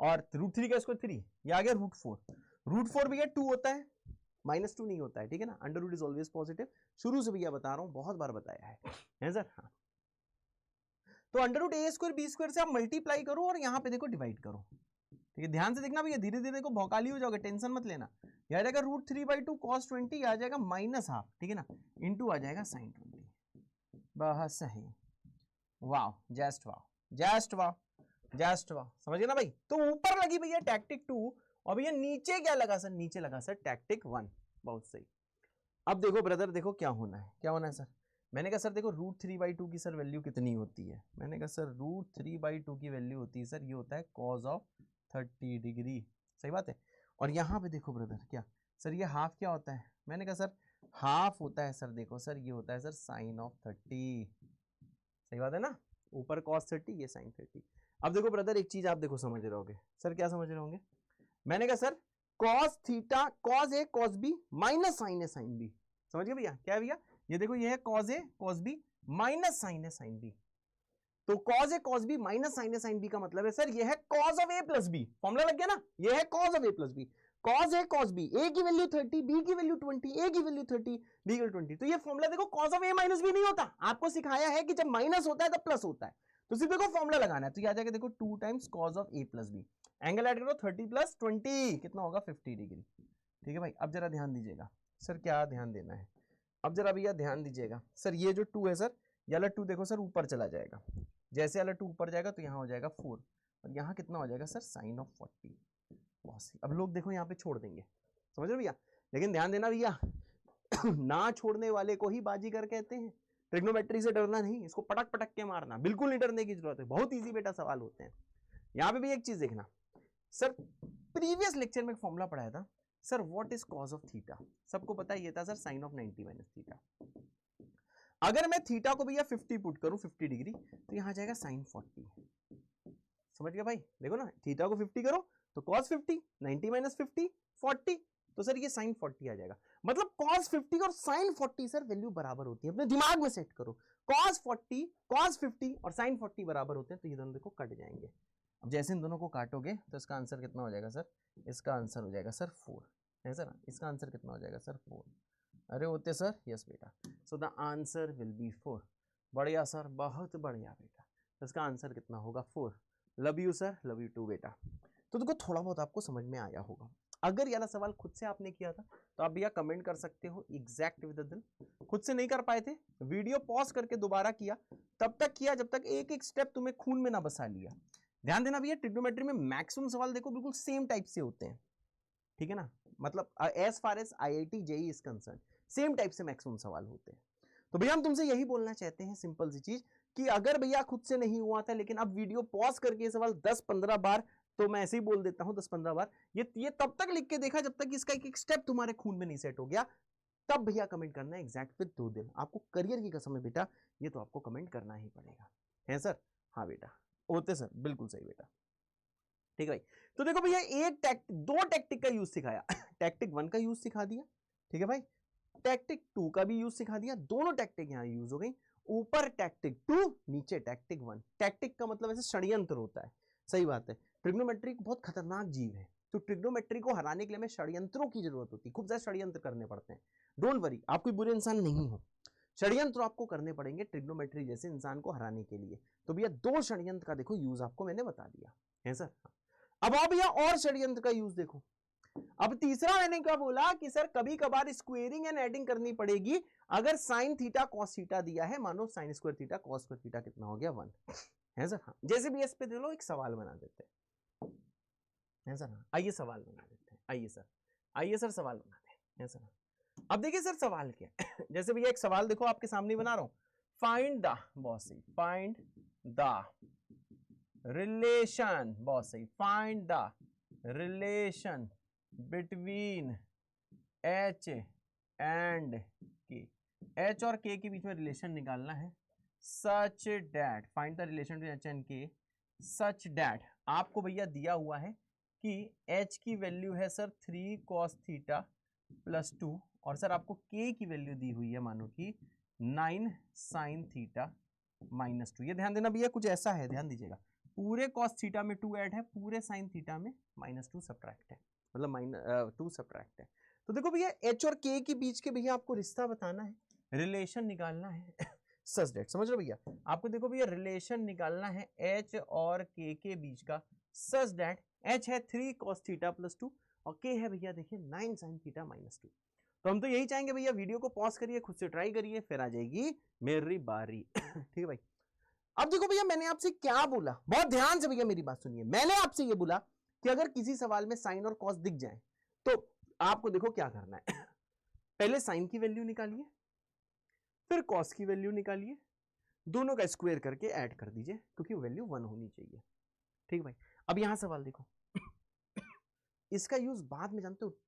और √3 का स्क्वायर 3, ये आ गया √4। √4 भैया 2 होता है, -2 नहीं होता है। ठीक है ना, अंडर इज ऑलवेज पॉजिटिव, शुरू से भैया बता रहा हूं, बहुत बार बताया है सर। हाँ, तो √a² b² से आप मल्टीप्लाई करो और यहाँ पे देखो डिवाइड करो। ठीक है, ध्यान से देखना भैया, धीरे धीरे देखो भौकाली हो जाओगे, टेंशन मत लेना। यह आ जाएगा √3/2 cos 20, आ जाएगा -½ ठीक है ना, इंटू आ जाएगा sin 20। बहुत सही, वाह, जस्ट वाह, जस्ट वाह, जस्ट वाह, समझ गए ना भाई। तो ऊपर लगी भैया टैक्टिक 2 और भैया नीचे क्या लगा सर, नीचे लगा सर टैक्टिक 1। बहुत सही। अब देखो ब्रदर, देखो क्या होना है, क्या होना है सर, मैंने कहा सर देखो √3/2 की सर वैल्यू कितनी होती है, मैंने कहा सर √3/2 की वैल्यू होती है सर, ये होता है cos ऑफ 30 डिग्री, सही बात है। और यहाँ पे देखो ब्रदर क्या सर, ये हाफ क्या होता है, मैंने कहा सर हाफ होता है सर, देखो सर ये होता है सर साइन ऑफ 30, सही बात है ना, ऊपर cos 30 ये साइन 30। अब देखो ब्रदर एक चीज आप देखो समझ रहे होगे सर, क्या समझ रहे होंगे, मैंने कहा sir cos theta cos a cos b minus sine a sine b, समझ गए भैया, क्या है भैया, ये देखो ये है cos a cos b minus sine a sine b, तो cos a cos b minus sine a sine b का मतलब है सर ये है cos of a plus b, formula लग गया ना, ये है cos of a plus b, cos a cos b, a की वैल्यू 30, b की वैल्यू 20, a की वैल्यू 30, b की वैल्यू 20। तो ये फॉर्मूला देखो cos of a minus b नहीं होता, आपको सिखाया है कि जब माइनस होता है तब प्लस होता है, तो सिर्फ देखो फॉर्मूला लगाना है, तो ये आ जाएगा देखो 2 times cos of a plus b, angle add करो 30 प्लस 20 कितना होगा 50 डिग्री। ठीक है भाई, अब जरा ध्यान दीजिएगा सर, क्या ध्यान देना है, अब जरा भैया ध्यान दीजिएगा सर, ये जो 2 है सर, ये वाला 2 देखो सर ऊपर चला जाएगा, जैसे वाला 2 ऊपर जाएगा तो यहाँ हो जाएगा 4, और यहाँ कितना हो जाएगा सर साइन ऑफ 40। बहुत सही, अब लोग देखो यहाँ पे छोड़ देंगे, समझ रहे भैया, लेकिन ध्यान देना भैया ना छोड़ने वाले को ही बाजीगर कहते हैं, ट्रिग्नोमेट्री से डरना नहीं, इसको पटक पटक के मारना, बिल्कुल नहीं डरने की जरूरत है, बहुत ईजी बेटा सवाल होते हैं। यहाँ पे भी एक चीज देखना सर, प्रीवियस लेक्चर में एक फॉर्मूला पढ़ाया था sir, what is cos of theta, सबको पता है ये था sir sine of 90 minus theta. अगर मैं थीटा को भैया 50 पुट करूं 50 डिग्री, तो यहाँ जाएगा साइन 40, समझ गया भाई, देखो ना थीटा को 50 करो तो cos 50, 90 माइनस 50 40, तो सर ये साइन 40 आ जाएगा, मतलब cos 50 और साइन 40 सर वैल्यू बराबर होती है, अपने दिमाग में सेट करो, cos 40 cos 50 और sin 40 बराबर होते हैं, तो ये दोनों देखो कट जाएंगे। अब जैसे इन दोनों को काटोगे तो इसका आंसर कितना हो जाएगा सर, इसका आंसर हो जाएगा सर 4 है सर। इसका आंसर कितना हो जाएगा सर 4। अरे होते सर, यस बेटा, so the answer will be 4। बढ़िया सर, बहुत बढ़िया बेटा, तो इसका आंसर कितना होगा 4। Love you sir, love you too बेटा। तो देखो थोड़ा बहुत आपको समझ में आया होगा। अगर ये वाला सवाल खुद से आपने किया था तो आप भैया कमेंट कर सकते हो एग्जैक्ट विद द दिल। खुद से नहीं कर पाए थे, वीडियो पॉज करके दोबारा किया, तब तक किया जब तक एक एक स्टेप तुम्हें खून में ना बसा लिया। ध्यान देना भैया, ट्रिग्नोमेट्री में मैक्सिमम सवाल देखो बिल्कुल सेम टाइप से होते हैं, ठीक है ना, मतलब as far as IIT JEE is concern same type से मैक्सिमम सवाल होते हैं। तो भैया हम तुमसे यही बोलना चाहते हैं, सिंपल सी चीज, कि अगर भैया खुद से नहीं हुआ था लेकिन अब वीडियो पॉज करके ये सवाल 10-15 बार, तो मैं ऐसे ही बोल देता हूं 10-15 बार, ये तब तक लिख के देखा जब तक इसका एक स्टेप तुम्हारे खून में नहीं सेट हो गया, तब भैया कमेंट करना है एग्जैक्ट विद 2 दिन। आपको करियर की कसम है बेटा, ये तो आपको कमेंट करना ही पड़ेगा, है सर? हाँ बेटा, होते सर, बिल्कुल सही बेटा, ठीक है भाई। तो देखो भैया दो टैक्टिक का यूज सिखाया टैक्टिक 1 का यूज सिखा दिया, ठीक है भाई, टैक्टिक 2 का भी यूज सिखा दिया, दोनों टैक्टिक यहां यूज हो गई। ऊपर टैक्टिक 2, नीचे टैक्टिक 1। टैक्टिक का मतलब ऐसे षड्यंत्र होता है, सही बात है। ट्रिग्नोमेट्री बहुत खतरनाक जीव है, तो ट्रिग्नोमेट्री को हराने के लिए हमें षड्यंत्रों की जरूरत होती है, खूब ज्यादा षड्यंत्र करने पड़ते हैं। डोंट वरी, आप कोई बुरे इंसान नहीं हो, षड्यंत्र आपको करने पड़ेंगे ट्रिग्नोमेट्री जैसे इंसान को हराने के लिए। तो भैया 2 षड्यंत्र का देखो यूज आपको मैंने बता दिया है सर। अब आप भैया और षड्यंत्र का यूज देखो। अब तीसरा मैंने क्या बोला कि सर कभी कभार स्क्वेयरिंग एंड एडिंग करनी पड़ेगी। अगर साइन थीटा कॉस थीटा दिया है, मानो sign square theta cos square theta कितना हो गया 1 है सर। हाँ, जैसे भी इस पे दे लो एक सवाल बना देते हैं, है सर। हाँ, आइए सवाल बना देते हैं, आइए सर सवाल बनाते हैं, है सर। अब देखिए सर सवाल क्या है जैसे भैया एक सवाल देखो आपके सामने बना रहा हूं, फाइंड द, बहुत सही, फाइंड द रिलेशन, बहुत सही, find the relation between H and K। H और K के बीच में रिलेशन निकालना है, such that, find the relation between H and K such that. आपको भैया दिया हुआ है कि H की वैल्यू है सर 3 cos थीटा प्लस 2, और सर आपको K की वैल्यू दी हुई है मानो कि 9 sin थीटा माइनस 2। ये ध्यान देना भैया, कुछ ऐसा है, ध्यान दीजिएगा, पूरे cos थीटा में 2 ऐड है, पूरे sin थीटा में -2 सब्ट्रैक्ट है, मतलब 2 सब्ट्रैक्ट है। तो देखो भैया H और K के बीच के भैया आपको रिश्ता बताना है, रिलेशन निकालना है सच दैट, समझ लो भैया, आपको देखो भैया रिलेशन निकालना है H और K के बीच का, सच दैट H है 3 cos थीटा प्लस 2 और K है भैया देखिए 9 sin थीटा माइनस 2। तो हम तो यही चाहेंगे भैया, वीडियो को पॉज करिए, खुद से ट्राई करिए, फिर आ जाएगी मेरी बारी ठीक है भाई। अब देखो भैया मैंने आपसे क्या बोला, बहुत ध्यान से भैया मेरी बात सुनिए, मैंने आपसे ये बोला कि अगर किसी सवाल में साइन और कॉस दिख जाए तो आपको देखो क्या करना है पहले साइन की वैल्यू निकालिए, फिर कॉस की वैल्यू निकालिए, दोनों का स्क्वायर करके ऐड कर दीजिए, क्योंकि वैल्यू 1 होनी चाहिए, ठीक भाई। अब यहां सवाल देखो इसका यूज बाद में जानते हो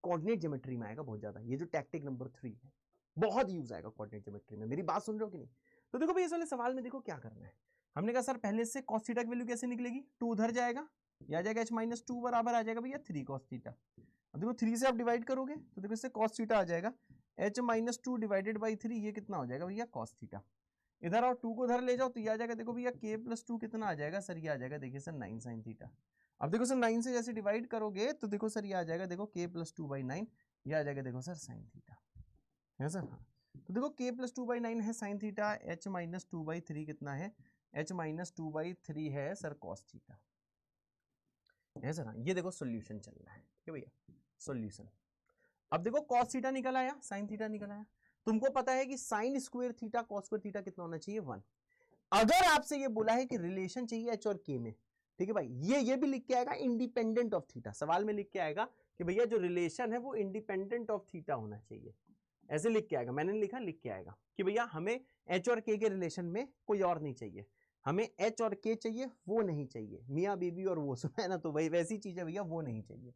कोऑर्डिनेट ज्योमेट्री में आएगा बहुत ज्यादा, ये जो टैक्टिक नंबर 3 है बहुत यूज आएगा कोऑर्डिनेट ज्योमेट्री में, मेरी बात सुन रहे हो कि नहीं? तो देखो भाई इस वाले सवाल में देखो क्या करना है, हमने कहा सर पहले से cos थीटा की वैल्यू कैसे निकलेगी, 2 उधर जाएगा, या जाएगा h माइनस 2 बराबर आ जाएगा भैया 3 cos थीटा। अब देखो 3 से आप डिवाइड करोगे तो देखो इससे cos थीटा आ जाएगा, h माइनस 2 डिवाइडेड बाई 3, ये कितना हो जाएगा भैया cos थीटा। इधर और 2 को उधर ले जाओ तो ये आ जाएगा देखो भैया k प्लस 2 कितना आ जाएगा सर, ये आ जाएगा देखिए सर 9 sin थीटा। अब देखो सर 9 से जैसे डिवाइड करोगे तो देखो सर ये आ जाएगा देखो k प्लस 2 बाई 9, ये आ जाएगा देखो सर sin थीटा, है सर। हाँ, तो देखो k प्लस 2 बाई 9 है sin theta, h minus 2 by 3 कितना है, h माइनस 2 बाई 3 है सर cos थीटा, है सर। हाँ, ये देखो सॉल्यूशन चल रहा है, ठीक है भैया, सॉल्यूशन। अब देखो cos थीटा निकल आया, sin थीटा निकल आया, तुमको पता है कि sin square theta cos square theta कितना होना चाहिए 1। अगर आपसे ये बोला है कि रिलेशन चाहिए h और k में, ठीक है भाई, ये भी लिख के आएगा इंडिपेंडेंट ऑफ थीटा, सवाल में लिख के आएगा कि भैया जो रिलेशन है वो इंडिपेंडेंट ऑफ थीटा होना चाहिए, ऐसे लिख के आएगा, मैंने लिखा लिख के आएगा कि भैया हमें h और k के रिलेशन में कोई और नहीं चाहिए, हमें h और k चाहिए, वो नहीं चाहिए, मियाँ बीबी और वो सुना है ना, तो वही वैसी चीज है भैया, वो नहीं चाहिए।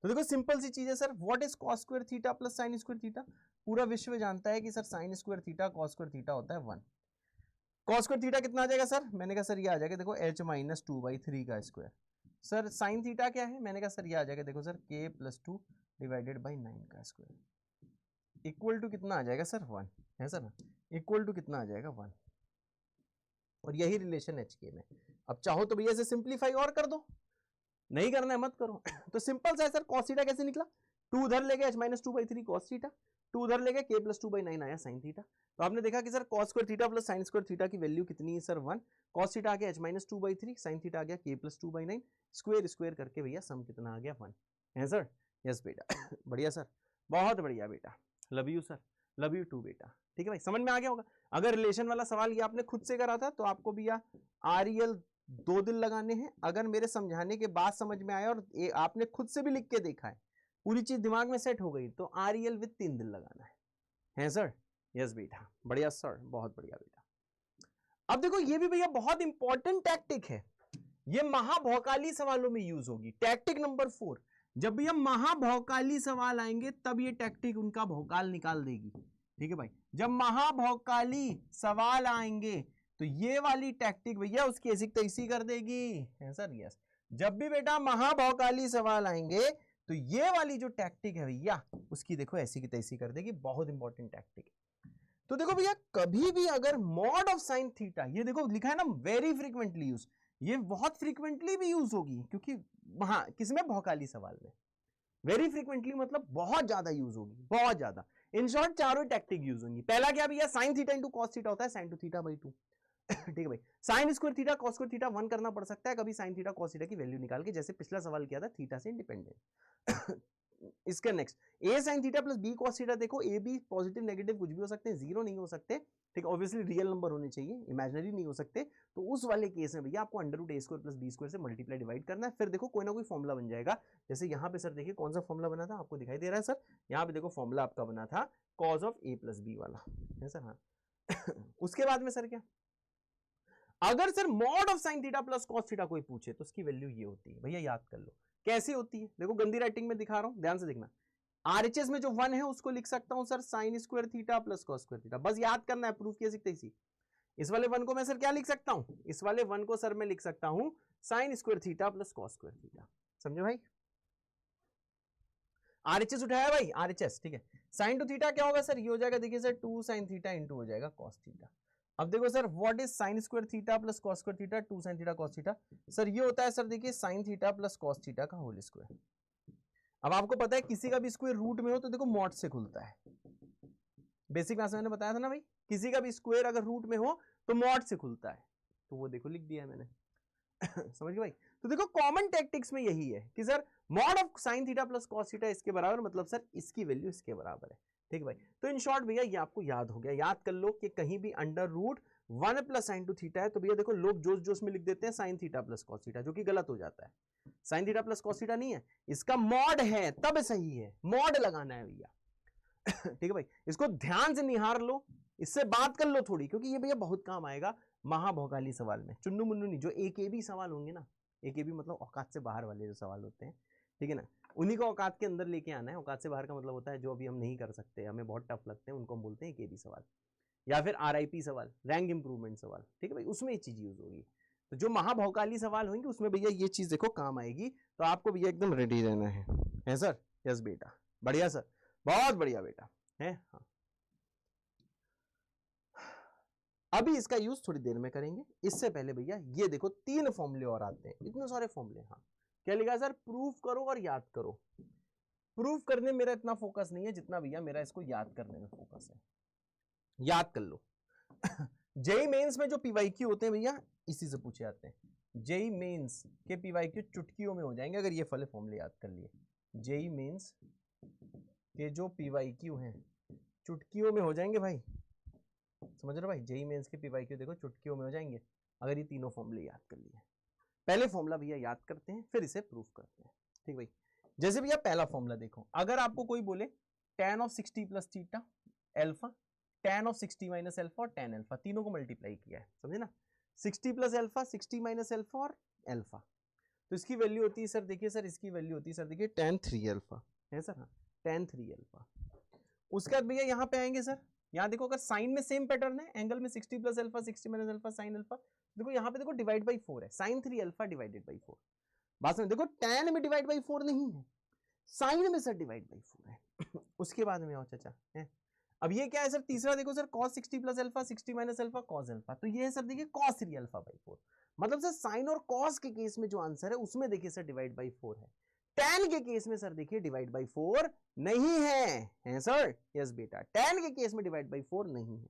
तो देखो सिंपल सी चीज है sir, what is cos square theta plus sin square theta, पूरा विश्व जानता है कि sir sin square theta cos square theta होता है 1। cos स्क्वायर थीटा कितना आ जाएगा सर, मैंने कहा सर ये आ जाएगा देखो h माइनस 2 बाई 3 का स्क्वायर। सर sin थीटा क्या है, मैंने कहा सर ये आ जाएगा देखो sir k plus 2 divided by 9 का स्क्वायर, इक्वल टू कितना आ जाएगा सर 1, है सर ना, इक्वल टू कितना आ जाएगा 1, और यही रिलेशन एच के में। अब चाहो तो भैया इसे सिंप्लीफाई और कर दो, नहीं करना है मत करो। तो सिंपल सा है सर, cos थीटा कैसे निकला, 2 उधर ले गए h-2/3 cos थीटा, 2 उधर ले गए k+2/9 आया sin थीटा। तो आपने देखा कि sir cos square theta plus sin square theta की वैल्यू कितनी है सर 1, cos थीटा आ गया h-2/3, sin थीटा आ गया k+2/9, स्क्वायर स्क्वायर करके भैया सम कितना आ गया 1, है सर। यस बेटा, बढ़िया सर, बहुत बढ़िया बेटा, love you sir, love you too बेटा। ठीक है भाई, समझ में आ गया होगा। अगर रिलेशन वाला सवाल ये आपने खुद से करा था तो आपको भैया REL 2 दिन लगाने हैं। अगर मेरे समझाने के बाद समझ में आया और आपने खुद से भी लिख के देखा है, पूरी चीज दिमाग में सेट हो गई, तो REL विद 3 दिन लगाना है सर। यस बेटा, बढ़िया सर, बहुत बढ़िया बेटा। अब देखो ये भी भैया बहुत इंपॉर्टेंट टैक्टिक है, ये महाभौकाली सवालों में यूज होगी। टैक्टिक नंबर 4, जब भैया महाभौकाली सवाल आएंगे तब ये टैक्टिक उनका भौकाल निकाल देगी। ठीक है भाई, जब महाभौकाली सवाल आएंगे तो ये वाली टैक्टिक भैया उसकी ऐसी तैसी कर देगी, है सर। यस, जब भी बेटा महाभौकाली सवाल आएंगे तो ये वाली जो टैक्टिक है भैया उसकी देखो ऐसी की तैसी कर देगी, बहुत इंपॉर्टेंट टैक्टिक है। तो देखो भैया कभी भी अगर मॉड ऑफ साइन थीटा, ये देखो लिखा है ना वेरी फ्रीक्वेंटली यूज, ये बहुत फ्रीक्वेंटली भी यूज होगी, क्योंकि वहां किसमें, भौकाली सवाल में। वेरी फ्रीक्वेंटली मतलब बहुत ज्यादा यूज होगी, बहुत ज्यादा। इन शॉर्ट चारों टैक्टिक यूज होंगी। पहला क्या भैया, sine theta into cos theta होता है sin 2 थीटा बाई 2। ठीक है भाई, sine square theta cos square theta 1 करना पड़ सकता है कभी साइन थीटा कॉस थीटा की वैल्यू निकाल के, जैसे पिछला सवाल किया था थीटा से इंडिपेंडेंट। इसका next A sine theta plus B cos theta, देखो ए बी पॉजिटिव नेगेटिव कुछ भी हो सकते हैं, जीरो नहीं हो सकते। ठीक है, ऑब्वियसली रियल नंबर होने चाहिए, इमेजिनरी नहीं हो सकते। तो उस वाले केस में भैया आपको अंडर रूट ए स्क्वायर प्लस बी स्क्वायर से मल्टीप्लाई डिवाइड करना है, फिर देखो कोई ना कोई फॉर्मुला बन जाएगा। जैसे यहाँ पे सर देखिए कौन सा फॉर्मुला बना था, आपको दिखाई दे रहा है सर, यहाँ पे देखो फॉर्मुला आपका बना था cos of A plus B वाला, है सर। हाँ उसके बाद में सर क्या, अगर sir mod of sine theta plus cos theta कोई पूछे तो उसकी वैल्यू ये होती है, भैया याद कर लो कैसे होती है। देखो गंदी राइटिंग में दिखा रहा हूं, ध्यान से देखना। RHS में जो 1 है उसको लिख सकता हूं sir sine square theta plus cos square theta, बस याद करना है, प्रूफ कैसे तैसी। इस वाले 1 को मैं सर क्या लिख सकता हूं, इस वाले 1 को सर मैं लिख सकता हूं sign square theta plus cos square theta, समझे भाई। RHS उठाया भाई, RHS ठीक है। साइन टू थीटा क्या होगा सर, ये हो जाएगा देखिए सर 2 साइन थीटा इंटू हो जाएगा कॉस थीटा। अब देखो sir what is sign square theta plus cos square theta, 2 sine theta cos theta, sir ये होता है सर देखिए sign theta plus cos theta का होल स्क्वायर। अब आपको पता है किसी का भी स्क्वायर रूट में हो तो देखो मॉड से खुलता है, बेसिक क्लास में मैंने बताया था ना भाई, किसी का भी स्क्वायर अगर रूट में हो तो मॉड से खुलता है, तो वो देखो लिख दिया है मैंने। समझ गए भाई। तो देखो कॉमन टैक्टिक्स में यही है कि sir mod of sine theta plus cos theta इसके बराबर, मतलब सर इसकी वैल्यू इसके बराबर है। ठीक है भाई, तो इन शॉर्ट भैया ये आपको याद हो गया, याद कर लो कि कहीं भी under root 1 plus sine two theta है तो भैया देखो लोग जोश जोश में लिख देते हैं sign theta plus cos theta, जो कि गलत हो जाता है। Sign theta plus cos theta नहीं है, इसका मॉड है तब सही है, मॉड लगाना है भैया। ठीक है भाई, इसको ध्यान से निहार लो, इससे बात कर लो थोड़ी, क्योंकि ये भैया बहुत काम आएगा महाभौकाली सवाल में। चुन्नू मुन्नू नहीं, जो AKB सवाल होंगे ना, AKB मतलब औकात से बाहर वाले जो सवाल होते हैं, ठीक है ना, उन्हीं को औकात के अंदर लेके आना है। औकात से बाहर का मतलब होता है जो अभी हम नहीं कर सकते, हमें बहुत टफ लगते हैं, उनको हम बोलते हैं AKB सवाल, या फिर RIP सवाल, रैंक इंप्रूवमेंट सवाल। ठीक है भाई, उसमें ये चीज यूज होगी। तो जो महाभौकाली सवाल होंगे उसमें भैया ये चीज देखो काम आएगी, तो आपको भैया एकदम रेडी रहना है सर। यस बेटा, बढ़िया सर, बहुत बढ़िया बेटा है। हाँ अभी इसका यूज थोड़ी देर में करेंगे, इससे पहले भैया ये देखो 3 फॉर्मूले और आते हैं, इतने सारे फॉर्मूले। हाँ क्या लिखा सर, प्रूफ करो और याद करो। प्रूफ करने मेरा इतना फोकस नहीं है जितना भैया मेरा इसको याद करने में फोकस है, याद कर लो। जेई मेंस में जो PYQ होते हैं भैया इसी से पूछे जाते हैं। जेई मेंस के PYQ चुटकियों में हो जाएंगे अगर ये फले फॉर्मूले याद कर लिए। जेई मेंस के जो PYQ हैं चुटकियों में हो जाएंगे भाई, समझ रहे हो भाई। जेई मेंस के PYQ देखो चुटकियों में हो जाएंगे अगर ये तीनों फॉर्मूले याद कर लिए। पहले फॉर्मूला भैया याद करते हैं फिर इसे प्रूफ करते हैं। ठीक भाई, जैसे भैया पहला फॉर्मूला देखो, अगर आपको कोई बोले tan of 60 plus theta alpha, tan of 60 minus alpha और tan अल्फा, तीनों को मल्टीप्लाई किया है, समझे ना। 60 प्लस अल्फा, 60 माइनस अल्फा और अल्फा, तो इसकी वैल्यू होती है सर देखिए सर, इसकी वैल्यू होती है सर देखिए tan 3 अल्फा, है सर। हाँ tan 3 अल्फा। उसके बाद भैया यहाँ पे आएंगे सर, यहाँ देखो अगर साइन में सेम पैटर्न है, एंगल में 60 plus alpha 60 minus alpha sine alpha, देखो यहाँ पे देखो डिवाइड बाई 4 है, साइन 3 अल्फा डिवाइडेड बाई 4। बात समझ, देखो tan में डिवाइड बाई 4 नहीं है, साइन में सर डिवाइड बाई 4 है। उसके बाद में आओ चाचा है, अब ये क्या है सर, तीसरा देखो sir cos 60 plus alpha 60 minus alpha cos alpha, तो ये है सर देखिए cos 3 अल्फा बाई 4। मतलब सर साइन और cos के केस में जो आंसर है उसमें देखिए सर डिवाइड बाई 4 है, tan के केस में सर देखिए डिवाइड बाई 4 नहीं है सर। यस बेटा, tan के केस में डिवाइड बाई 4 नहीं है।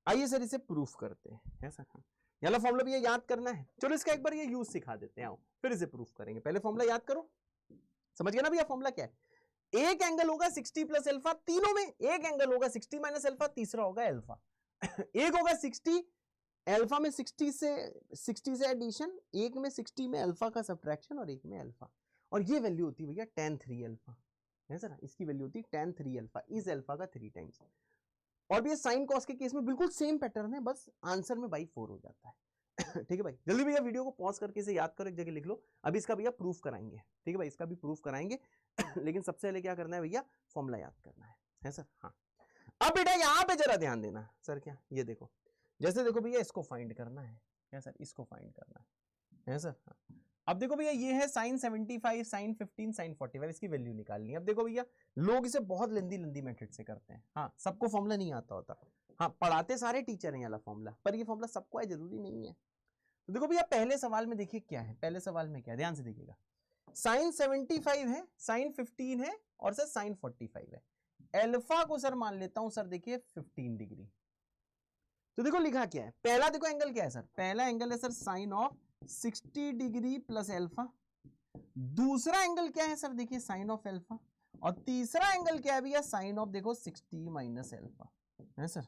आइए सर इसे प्रूफ करते हैं सर। हाँ, ये फॉर्मूला भी ये याद करना है। चलो इसका एक बार ये यूज सिखा देते हैं, आओ फिर इसे प्रूफ करेंगे। पहले फॉर्मूला याद करो, समझ गया ना भैया फॉर्मूला क्या है। एक एंगल होगा 60 प्लस अल्फा, तीनों में एक एंगल होगा 60 माइनस अल्फा, तीसरा होगा अल्फा। एक होगा 60 अल्फा में 60 से एडिशन, एक में 60 में अल्फा का सब्ट्रैक्शन और एक में अल्फा, और ये वैल्यू होती है भैया tan 3 अल्फा है सर। इसकी वैल्यू होती है tan 3 अल्फा इज अल्फा का 3 टाइम्स। और भी साइन कॉस के केस में बिल्कुल सेम पैटर्न है, बस आंसर में बाई 4 हो जाता है। ठीक है भाई, जल्दी भैया वीडियो को पॉज करके इसे याद करो, एक जगह लिख लो। अभी इसका भैया प्रूफ कराएंगे, ठीक है भाई, इसका भी प्रूफ कराएंगे। लेकिन सबसे पहले क्या करना है भैया, फॉर्मूला याद करना है सर। हाँ, अब बेटा यहाँ पे जरा ध्यान देना सर। क्या ये देखो, जैसे देखो भैया इसको फाइंड करना है सर, इसको फाइंड करना है सर। हाँ, अब देखो भैया ये है साइन 75 साइन 15 साइन 45, इसकी वैल्यू निकालनी है। अब देखो भैया लोग इसे बहुत लेंदी मेथड से करते हैं। हाँ, सबको फॉर्मूला नहीं आता होता। हाँ, पढ़ाते सारे टीचर हैं वाला फॉर्मूला, पर ये फॉर्मूला सबको है जरूरी नहीं है। तो देखो भैया पहले सवाल में देखिए क्या है, पहले सवाल में क्या है, ध्यान से देखिएगा। साइन 75 है, साइन 15 है और सर साइन 45 है। अल्फा को सर मान लेता हूं सर देखिए 15 डिग्री। तो देखो लिखा क्या है, पहला देखो एंगल क्या है सर, पहला एंगल है sir sine of 60 degree plus alpha. दूसरा एंगल क्या है सर देखिए साइन ऑफ अल्फा, और तीसरा एंगल क्या है भैया साइन ऑफ देखो 60 माइनस अल्फा है सर।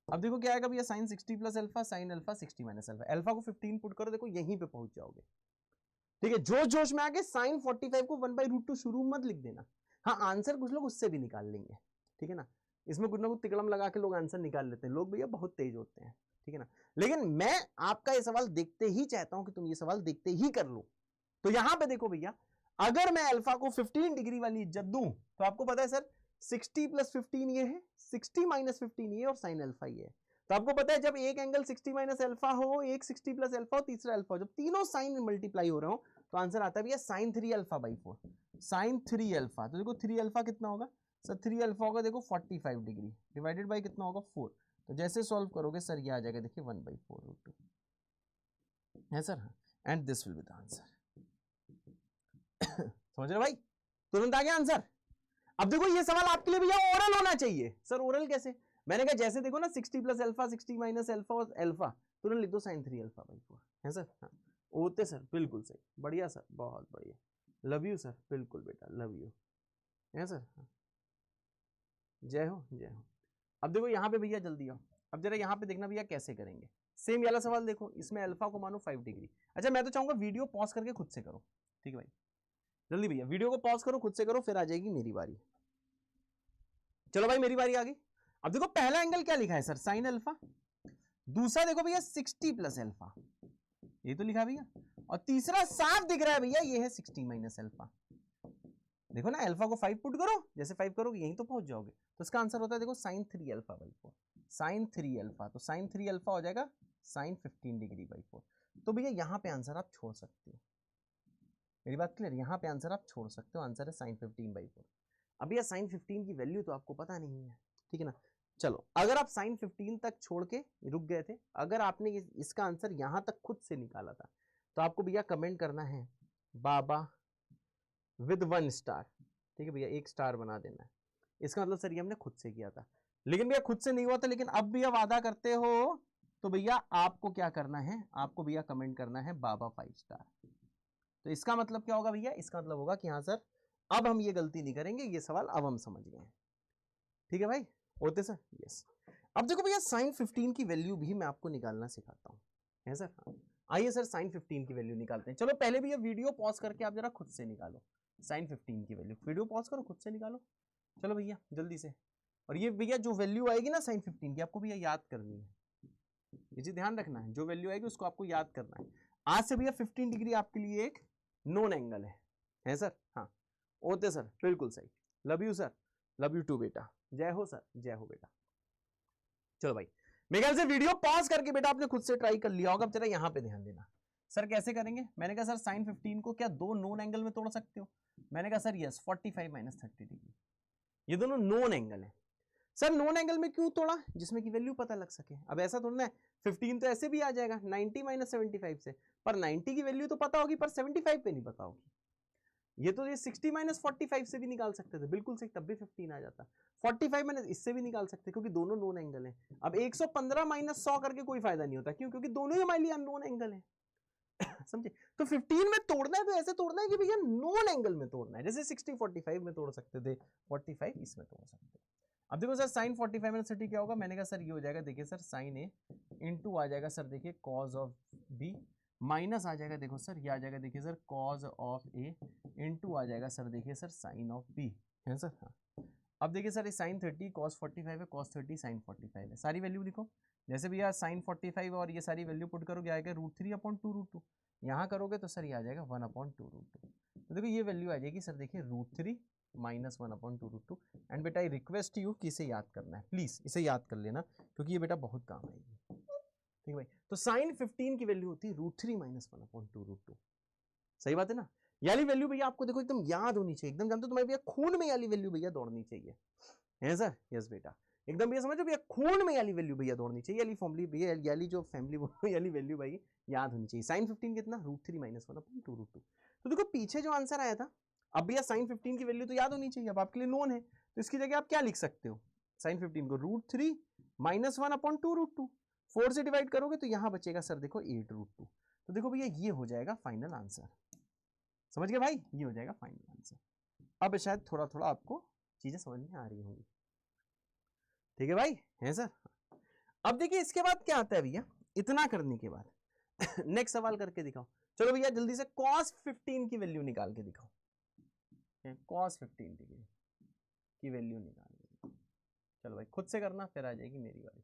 अब देखो क्या आएगा भैया sine 60 plus alpha sine alpha 60 minus alpha, alpha को 15 पुट करो, देखो यहीं पे पहुंच जाओगे। ठीक है, जोश जोश में आके साइन 45 को 1/√2 शुरू मत लिख देना। हाँ, आंसर कुछ लोग उससे भी निकाल लेंगे, ठीक है ना। इसमें कुछ ना कुछ तिकड़म लगा के लोग आंसर निकाल लेते हैं, लोग भैया बहुत तेज होते हैं, ठीक है ना। लेकिन मैं आपका ये सवाल देखते ही चाहता हूं कि तुम ये सवाल देखते ही कर लो। तो यहां पे देखो भैया, अगर मैं अल्फा को 15 डिग्री वाली इज्जत दूं तो आपको पता है सर 60 प्लस 15 ये है, 60 माइनस 15 ये, और साइन अल्फा ये है। तो आपको पता है जब एक एंगल 60 माइनस अल्फा हो, एक 60 प्लस अल्फा हो, तीसरा अल्फा हो, जब तीनों साइन मल्टीप्लाई हो रहे हो तो आंसर आता है भैया sine 3 alpha by 4, sine 3 alpha. तो देखो 3 अल्फा कितना होगा सर, 3 अल्फा होगा देखो 45 डिग्री डिवाइडेड बाई कितना होगा 4। तो जैसे सॉल्व करोगे सर ये आ जाएगा देखिए 1/4√2 है sir, and this will be the answer. समझ रहे भाई, तुरंत आ गया आंसर। अब देखो ये सवाल आपके लिए भैया ओरल होना चाहिए सर। ओरल कैसे, मैंने कहा जैसे देखो ना 60 प्लस अल्फा 60 माइनस अल्फा और अल्फा, तुरंत लिख दो साइन 3 अल्फा बाई 4 है सर। हाँ, होते सर, बिल्कुल सही, बढ़िया सर, बहुत बढ़िया, लव यू सर, बिल्कुल बेटा लव यू है सर। हाँ, जय हो जय हो। अब देखो यहाँ पे भैया जल्दी आओ, अब जरा यहाँ पे देखना भैया कैसे करेंगे। सेम वाला सवाल देखो, इसमें अल्फा को मानो 5 डिग्री। अच्छा मैं तो चाहूंगा वीडियो पॉज करके खुद से करो, ठीक है भाई, जल्दी भैया वीडियो को पॉज करो, खुद से करो, फिर आ जाएगी मेरी बारी। चलो भाई मेरी बारी आ गई। अब देखो पहला एंगल क्या लिखा है सर, साइन अल्फा। दूसरा देखो भैया 60 प्लस अल्फा, ये तो लिखा भैया, और तीसरा साफ दिख रहा है भैया ये है 60 माइनस अल्फा। देखो ना अल्फा को 5 पुट करो, जैसे 5 करोगे यहीं तो पहुंच जाओगे। तो इसका आंसर होता है देखो sine 3 alpha by 4, sine 3 alpha, तो साइन 3 अल्फा हो जाएगा साइन 15 डिग्री बाई 4। तो भैया यहाँ पे आंसर आप छोड़ सकते हो, मेरी बात क्लियर, यहाँ पे आंसर आप छोड़ सकते हो, आंसर है साइन 15 बाई 4। अब यह साइन 15 की वैल्यू तो आपको पता नहीं है, ठीक है ना। चलो अगर आप साइन 15 तक छोड़ के रुक गए थे, अगर आपने इसका आंसर यहां तक खुद से निकाला था, तो आपको भैया कमेंट करना है बाबा विद 1 स्टार, ठीक है भैया, 1 स्टार बना देना है। इसका मतलब सर ये हमने खुद से किया था, लेकिन भैया खुद से नहीं हुआ था, लेकिन अब भैया वादा करते हो तो भैया आपको क्या करना है, आपको भैया कमेंट करना है बाबा 5 स्टार। तो इसका मतलब क्या होगा भैया, इसका मतलब होगा कि हाँ सर अब हम ये गलती नहीं करेंगे, ये सवाल अब हम समझ गए, ठीक है भाई, होते सर, यस। अब देखो भैया साइन 15 की वैल्यू भी मैं आपको निकालना सिखाता हूँ, है सर। आइए सर साइन 15 की वैल्यू निकालते हैं। चलो पहले भैया वीडियो पॉज करके आप जरा खुद से निकालो साइन 15 की वैल्यू, वीडियो पॉज करो खुद से निकालो, चलो भैया जल्दी से। और ये भैया जो वैल्यू आएगी ना साइन 15 की, आपको भैया याद करनी है, ये चीज ध्यान रखना है, जो वैल्यू आएगी उसको आपको याद करना है। आज से भैया 15 डिग्री आपके लिए एक नोन एंगल है सर। हाँ होते सर, बिल्कुल सही, love you sir, love you too बेटा, जय हो सर, जय हो बेटा। चलो भाई मेरे ख्याल से वीडियो पॉज करके बेटा आपने खुद से ट्राई कर लिया होगा। अब जरा यहाँ पे ध्यान देना, सर कैसे करेंगे। मैंने कहा सर साइन 15 को क्या 2 नोन एंगल में तोड़ सकते हो, मैंने कहा सर यस 45 माइनस 30 डिग्री, ये दोनों नोन एंगल है। सर नॉन एंगल में क्यों तोड़ा? जिसमें की वैल्यू पता लग सके। अब ऐसा थोड़ा है 15 तो ऐसे भी आ जाएगा 90 माइनस 75 से, पर 90 की वैल्यू तो पता होगी पर 75 पे नहीं पता होगी। ये तो ये 60 माइनस 45 से भी निकाल सकते थे, बिल्कुल सही, तब भी 15 आ जाता। 45 माइनस इससे भी निकाल सकते क्योंकि दोनों नॉन एंगल हैं। अब 115 माइनस 100 करके कोई फायदा नहीं होता, क्यों? क्योंकि दोनों ही हमारे लिए नॉन एंगल है। समझे? तो 15 में तोड़ना है तो ऐसे तोड़ना है कि भैया नॉन एंगल में तोड़ना है, जैसे 60 45 में तोड़ सकते थे, 45 इसमें तोड़ सकते थे। अब देखो सर साइन 45 माइनस 30 क्या होगा? मैंने कहा सर ये हो जाएगा, देखिए सर साइन ए इनटू आ जाएगा सर देखिए कॉज ऑफ बी, माइनस आ जाएगा देखो सर ये आ जाएगा देखिए sir cos of A into आ जाएगा सर देखिए सर साइन ऑफ बी, है सर। हाँ अब देखिए सर ये साइन 30 कॉस 45 है, कॉस 30 साइन 45 है, सारी वैल्यू लिखो। जैसे भैया साइन 45 और ये सारी वैल्यू पुट करोगे आएगा √3/2√2, यहाँ करोगे तो सर ये आ जाएगा 1/2√2। तो देखो ये वैल्यू आ जाएगी सर देखिए √3 माइनस 1/2√2। एंड बेटा आई रिक्वेस्ट यू कि इसे याद करना है, प्लीज इसे याद कर लेना क्योंकि ये बेटा बहुत काम आएगी। ठीक है भाई, तो साइन 15 की वैल्यू होती है √3 माइनस 1/2√2। सही बात है ना? याली वैल्यू भैया आपको देखो एकदम याद होनी चाहिए, एकदम जानते हो तुम्हारे भैया खून में याली वैल्यू भैया दौड़नी चाहिए, है सर? यस बेटा, एकदम भैया समझो भैया खून में याली वैल्यू भैया दौड़नी चाहिए, याली फॉर्मूली भैया याली जो फैमिली याली वैल्यू भाई याद होनी चाहिए। साइन 15 कितना? √3 माइनस 1/2√2। तो देखो पीछे जो आंसर आया था, अब भैया साइन 15 की वैल्यू तो याद होनी चाहिए, अब आपके लिए नोन है, तो इसकी जगह आप क्या लिख सकते हो? साइन 15 को √3 माइनस 1/2√2, 4 से डिवाइड करोगे तो यहां बचेगा सर देखो 8√2। तो देखो भैया ये हो जाएगा फाइनल आंसर। समझ गए भाई? ये हो जाएगा फाइनल आंसर। अब शायद थोड़ा थोड़ा आपको चीजें समझ में आ रही होंगी। ठीक है भाई, है सर? अब देखिए इसके बाद क्या आता है भैया, इतना करने के बाद नेक्स्ट सवाल करके दिखाओ। चलो भैया जल्दी से cos 15 की वैल्यू निकाल के दिखाओ। cos 15 डिग्री की वैल्यू निकाल के दिखाओ। चलो भाई खुद से करना, फिर आ जाएगी मेरी बारी।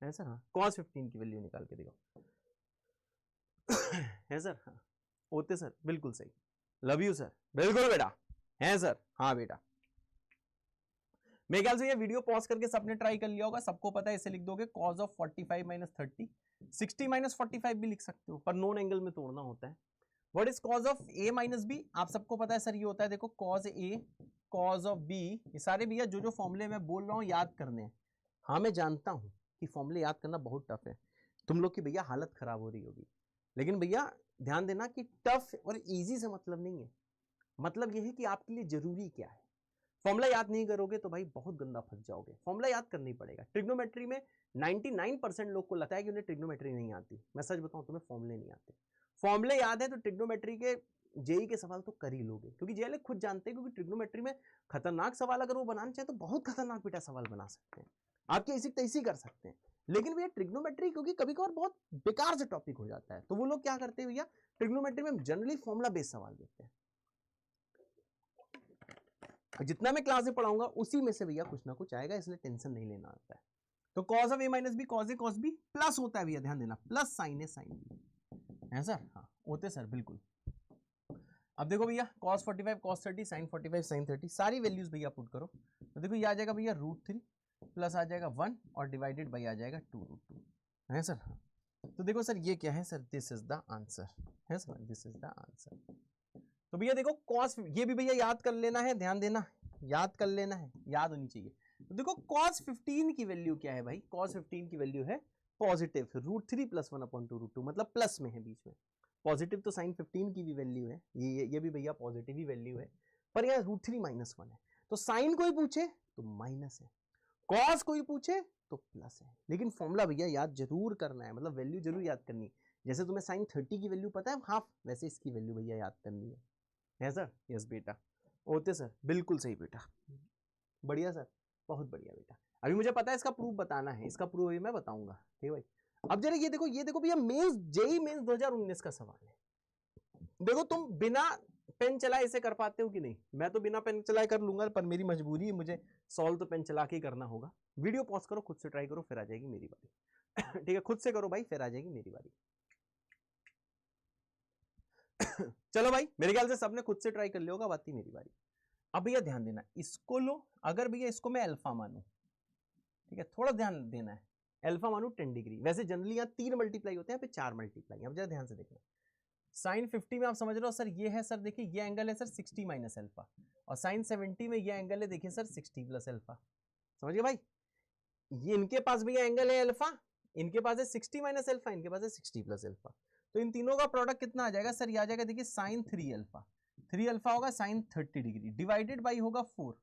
है सर? हाँ, cos 15 की वैल्यू निकाल के दिखाओ। है सर? हाँ होते सर, बिल्कुल सही, लव यू सर, बिल्कुल बेटा, है सर? हाँ बेटा, मेरे ख्याल से ये वीडियो पॉज करके सबने ट्राई कर लिया होगा, सबको पता है, इसे लिख दोगे cos ऑफ 45 माइनस 30, 60 माइनस 45 भी लिख सकते हो, पर नॉन एंगल में तोड़ना होता है। What is cos of a minus b? आप सबको पता है सर ये होता है देखो cos a cos of b, ये सारे भैया जो जो फॉर्मूले मैं बोल रहा हूँ याद करने हैं। हाँ मैं जानता हूँ कि फॉर्मूले याद करना बहुत टफ है, तुम लोग की भैया हालत खराब हो रही होगी, लेकिन भैया ध्यान देना कि टफ और इजी से मतलब नहीं है, मतलब यह है कि आपके लिए जरूरी क्या है। फॉर्मूला याद नहीं करोगे तो भाई बहुत गंदा फंस जाओगे, फॉर्मूला याद करना ही पड़ेगा। ट्रिग्नोमेट्री में 99% लोग को लगता है कि उन्हें ट्रिग्नोमेट्री नहीं आती, मैं सच बताऊं तुम्हें फॉर्मूले नहीं आते। फॉर्मूले याद है तो ट्रिग्नोमेट्री के जेई के सवाल तो कर ही लोगे, क्योंकि जेई खुद जानते हैं, क्योंकि ट्रिग्नोमेट्री में खतरनाक सवाल अगर वो बनाना चाहे तो बहुत खतरनाक बेटा सवाल बना सकते हैं, आपके इसी तैसी कर सकते हैं। लेकिन भैया ट्रिग्नोमेट्री क्योंकि कभी कभार बहुत बेकार से टॉपिक हो जाता है, तो वो लोग क्या करते हैं भैया, ट्रिग्नोमेट्री में जनरली फॉर्मूला बेस्ड सवाल देते हैं। जितना मैं क्लास में पढ़ाऊंगा उसी में से भैया कुछ ना कुछ आएगा, इसलिए टेंशन नहीं लेना आता है। तो cos of a minus B cos a cos b plus होता है भैया, ध्यान देना, plus sine A sine B, है सर? हाँ होते सर, बिल्कुल। अब देखो भैया cos 45 cos 30 sin 45 sin 30 सारी वैल्यूज भैया पुट करो, तो देखो ये आ जाएगा भैया √3 प्लस आ जाएगा 1 और डिवाइडेड बाई आ जाएगा 2√2, है सर? हाँ तो देखो सर ये क्या है sir, this is the answer, है sir? This is the answer. तो भैया देखो cos, ये भी भैया याद कर लेना है, ध्यान देना, याद कर लेना है, याद होनी चाहिए। तो देखो cos 15 की वैल्यू क्या है भाई, cos 15 की वैल्यू है पॉजिटिव √3 प्लस 1/2√2, मतलब प्लस में है बीच में। पॉजिटिव तो साइन 15 की भी वैल्यू है, ये भी भैया पॉजिटिव ही वैल्यू है, पर यहाँ √3 माइनस 1 है, तो साइन कोई पूछे तो माइनस है, cos कोई पूछे तो प्लस है। लेकिन फॉर्मूला भैया याद जरूर करना है, मतलब वैल्यू जरूर याद करनी है। जैसे तुम्हें साइन 30 की वैल्यू पता है हाफ, वैसे इसकी वैल्यू भैया याद करनी है सर? यस बेटा, ओके सर, बिल्कुल सही बेटा, बढ़िया सर, बहुत बढ़िया बेटा। अभी मुझे पता है इसका प्रूफ बताना है, इसका प्रूफ अभी मैं बताऊंगा, ठीक है भाई? अब जरा ये देखो भैया मेंस, जेई मेंस 2019 का सवाल है। देखो तुम बिना पेन चलाए इसे कर पाते हो कि नहीं? मैं तो बिना पेन चलाए कर लूंगा, पर मेरी मजबूरी है, मुझे सॉल्व तो पेन चला के ही करना होगा। वीडियो पॉज करो, खुद से ट्राई करो, फिर आ जाएगी मेरी बारी। ठीक है, खुद से करो भाई, फिर आ जाएगी मेरी बारी। चलो भाई, मेरे ख्याल से सबने खुद से ट्राई कर लिया होगा, बात ही मेरी बारी। अब भैया ध्यान देना, इसको लो, अगर भैया इसको मैं अल्फा मानू, ठीक है, थोड़ा ध्यान देना है, अल्फा मानू 10 डिग्री, वैसे जनरली यहाँ 3 मल्टीप्लाई होते हैं, यहाँ पे 4 मल्टीप्लाई। अब जरा ध्यान से देखना, साइन 50 में आप समझ रहे हो सर ये है सर, देखिए ये एंगल है सर 60 माइनस अल्फा, और साइन 70 में ये एंगल है देखिए सर 60 प्लस अल्फा। समझिए भाई, ये इनके पास भैया एंगल है अल्फा, इनके पास है 60 माइनस अल्फा, इनके पास है 60 प्लस अल्फा, तो इन तीनों का प्रोडक्ट कितना आ जाएगा सर? ये आ जाएगा देखिए साइन 3 अल्फा, 3 अल्फा होगा साइन 30 डिग्री डिवाइडेड बाई होगा 4।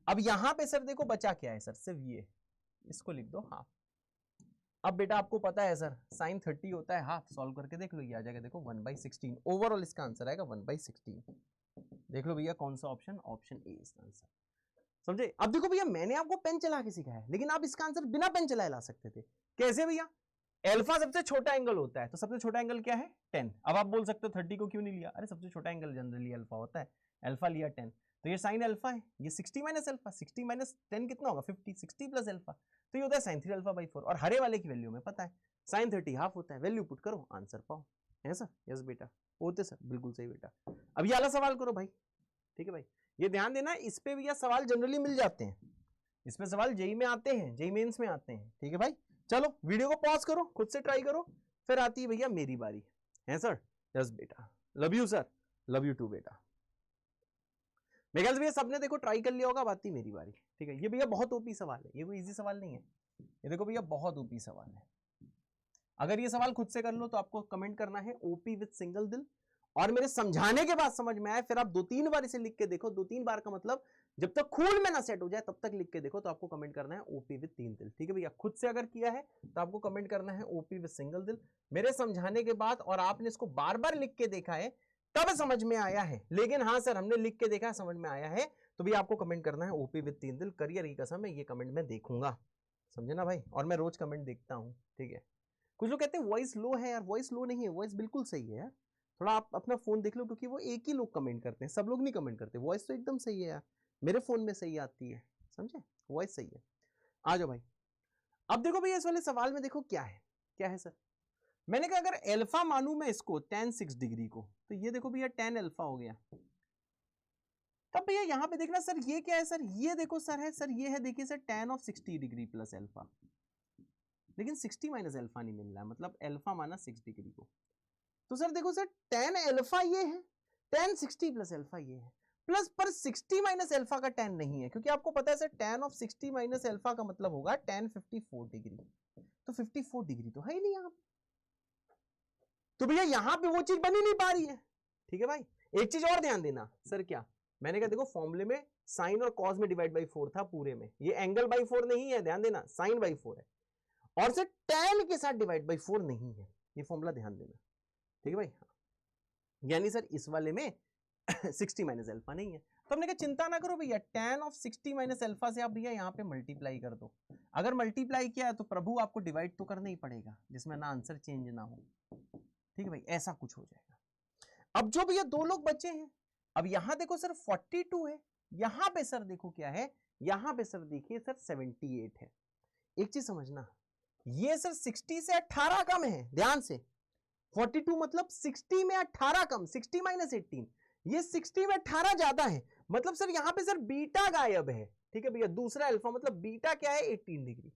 अब यहां पे सर देखो बचा क्या है सर? सिर्फ ये, इसको लिख दो हाफ। अब बेटा आपको पता है सर साइन 30 होता है हाफ, सॉल्व करके देख लो, ये आ जाएगा देखो 1/16। ओवरऑल इसका आंसर आएगा 1/16। देख लो भैया कौन सा ऑप्शन? ऑप्शन ए इसका आंसर। समझे? अब देखो भैया मैंने आपको पेन चला के सिखाया है, लेकिन आप इसका आंसर बिना पेन चलाए ला सकते थे। कैसे भैया? अल्फा सबसे छोटा एंगल होता है, तो सबसे छोटा एंगल क्या है? 10। अब आप बोल सकते हो 30 को क्यों नहीं लिया? अरे सबसे छोटा एंगल जनरली अल्फा होता है, अल्फा लिया 10, तो ये साइन अल्फा है, ये 60 माइनस अल्फा, 60 माइनस 10 कितना होगा? 50, 60 प्लस अल्फा, तो ये होता है साइन 3 अल्फा बाई 4। और हरे वाले की वैल्यू में पता है साइन 30 हाफ होता है, वैल्यू पुट करो आंसर पाओ, है सर? यस बेटा, होते सर, बिल्कुल सही बेटा। अब ये वाला सवाल करो भाई, ठीक है भाई, ये ध्यान देना, इस पे भी सवाल जनरली मिल जाते हैं, इसमें सवाल जेई में आते हैं, जेई मेंस में आते हैं, ठीक है भाई। चलो वीडियो को पॉज करो, खुद से ट्राई करो, फिर आती है भैया मेरी बारी, है सर? यस बेटा, love you sir, love you too बेटा। मेरे ख्याल से भैया सबने देखो ट्राई कर लिया होगा, अब आती मेरी बारी, ठीक है। ये भैया बहुत ओपी सवाल है, ये कोई इजी सवाल नहीं है, ये देखो भैया बहुत ओपी सवाल है। अगर ये सवाल खुद से कर लो तो आपको कमेंट करना है ओपी विद सिंगल दिल, और मेरे समझाने के बाद समझ में आए फिर आप 2-3 बार इसे लिख के देखो। 2-3 बार का मतलब जब तक खून में ना सेट हो जाए तब तक लिख के देखो, तो आपको कमेंट करना है ओपी विद 3 दिल, ठीक है भैया। खुद से अगर किया है तो आपको कमेंट करना है ओपी विद सिंगल दिल। मेरे समझाने के बाद और आपने इसको बार बार लिख के देखा है तब समझ में आया है, लेकिन हाँ सर हमने लिख के देखा समझ में आया है, तो भी आपको कमेंट करना है ओपी विद 3 दिल। करियर की कसम है ये कमेंट मैं देखूंगा, समझे ना भाई, और मैं रोज कमेंट देखता हूँ, ठीक है। कुछ लोग कहते हैं वॉइस लो है यार, वॉइस लो नहीं है, वॉइस बिल्कुल सही है यार, थोड़ा आप अपना फोन देख लो, क्योंकि वो एक ही लोग कमेंट करते हैं, सब लोग नहीं कमेंट करते। वॉइस तो एकदम सही है यार, मेरे फोन में सही आती है, समझे, वॉइस सही है। आ जाओ भाई, अब देखो भैया इस वाले सवाल में देखो क्या है, क्या है सर? मैंने कहा अगर अल्फा मानू मैं इसको tan 6 डिग्री को, तो ये देखो भैया tan अल्फा हो गया। तब भैया यहां पे देखना सर ये क्या है सर? ये देखो सर है सर, ये है देखिए sir tan of 60 degree plus alpha, लेकिन 60 माइनस अल्फा नहीं मिल रहा है, मतलब अल्फा माना 6 डिग्री को। तो सर देखो सर tan अल्फा ये है, tan 60 प्लस अल्फा ये है, प्लस पर 60 माइनस अल्फा का tan नहीं है, क्योंकि आपको पता है sir tan of 60 minus alpha का मतलब होगा tan 54 डिग्री, तो 54 डिग्री तो है ही नहीं यहाँ पे, तो भैया यहाँ पे वो चीज बन ही नहीं पा रही है, ठीक है भाई। एक चीज और ध्यान देना सर, क्या मैंने कहा देखो फॉर्मूले में साइन और कॉस में डिवाइड बाई 4 था पूरे में, ये एंगल बाई 4 नहीं है, ध्यान देना, साइन बाई 4 है, और सर tan के साथ डिवाइड बाई 4 नहीं है, ये फॉर्मूला ध्यान देना, ठीक है भाई। यानी सर इस वाले में 60 माइनस अल्फा नहीं है, तो हमने कहा चिंता ना करो भैया, tan ऑफ 60 माइनस अल्फा से आप भैया यहाँ पे मल्टीप्लाई कर दो। अगर मल्टीप्लाई किया तो प्रभु आपको डिवाइड तो करना ही पड़ेगा, जिसमें ना आंसर चेंज ना हो, ठीक है भाई, ऐसा कुछ हो जाएगा। अब जो भैया दो लोग बचे हैं, अब यहां देखो सर 42 है, यहां पे सर देखो क्या है, यहां पे सर देखिए सर 78 है। एक चीज समझना, ये सर 60 से 18 कम है, ध्यान से, 42 मतलब 60 में 18 कम, 60 माइनस 18, ये 60 में 18 ज्यादा है, मतलब सर यहां पे सर बीटा गायब है, ठीक है भैया। दूसरा अल्फा मतलब बीटा क्या है? 18 डिग्री।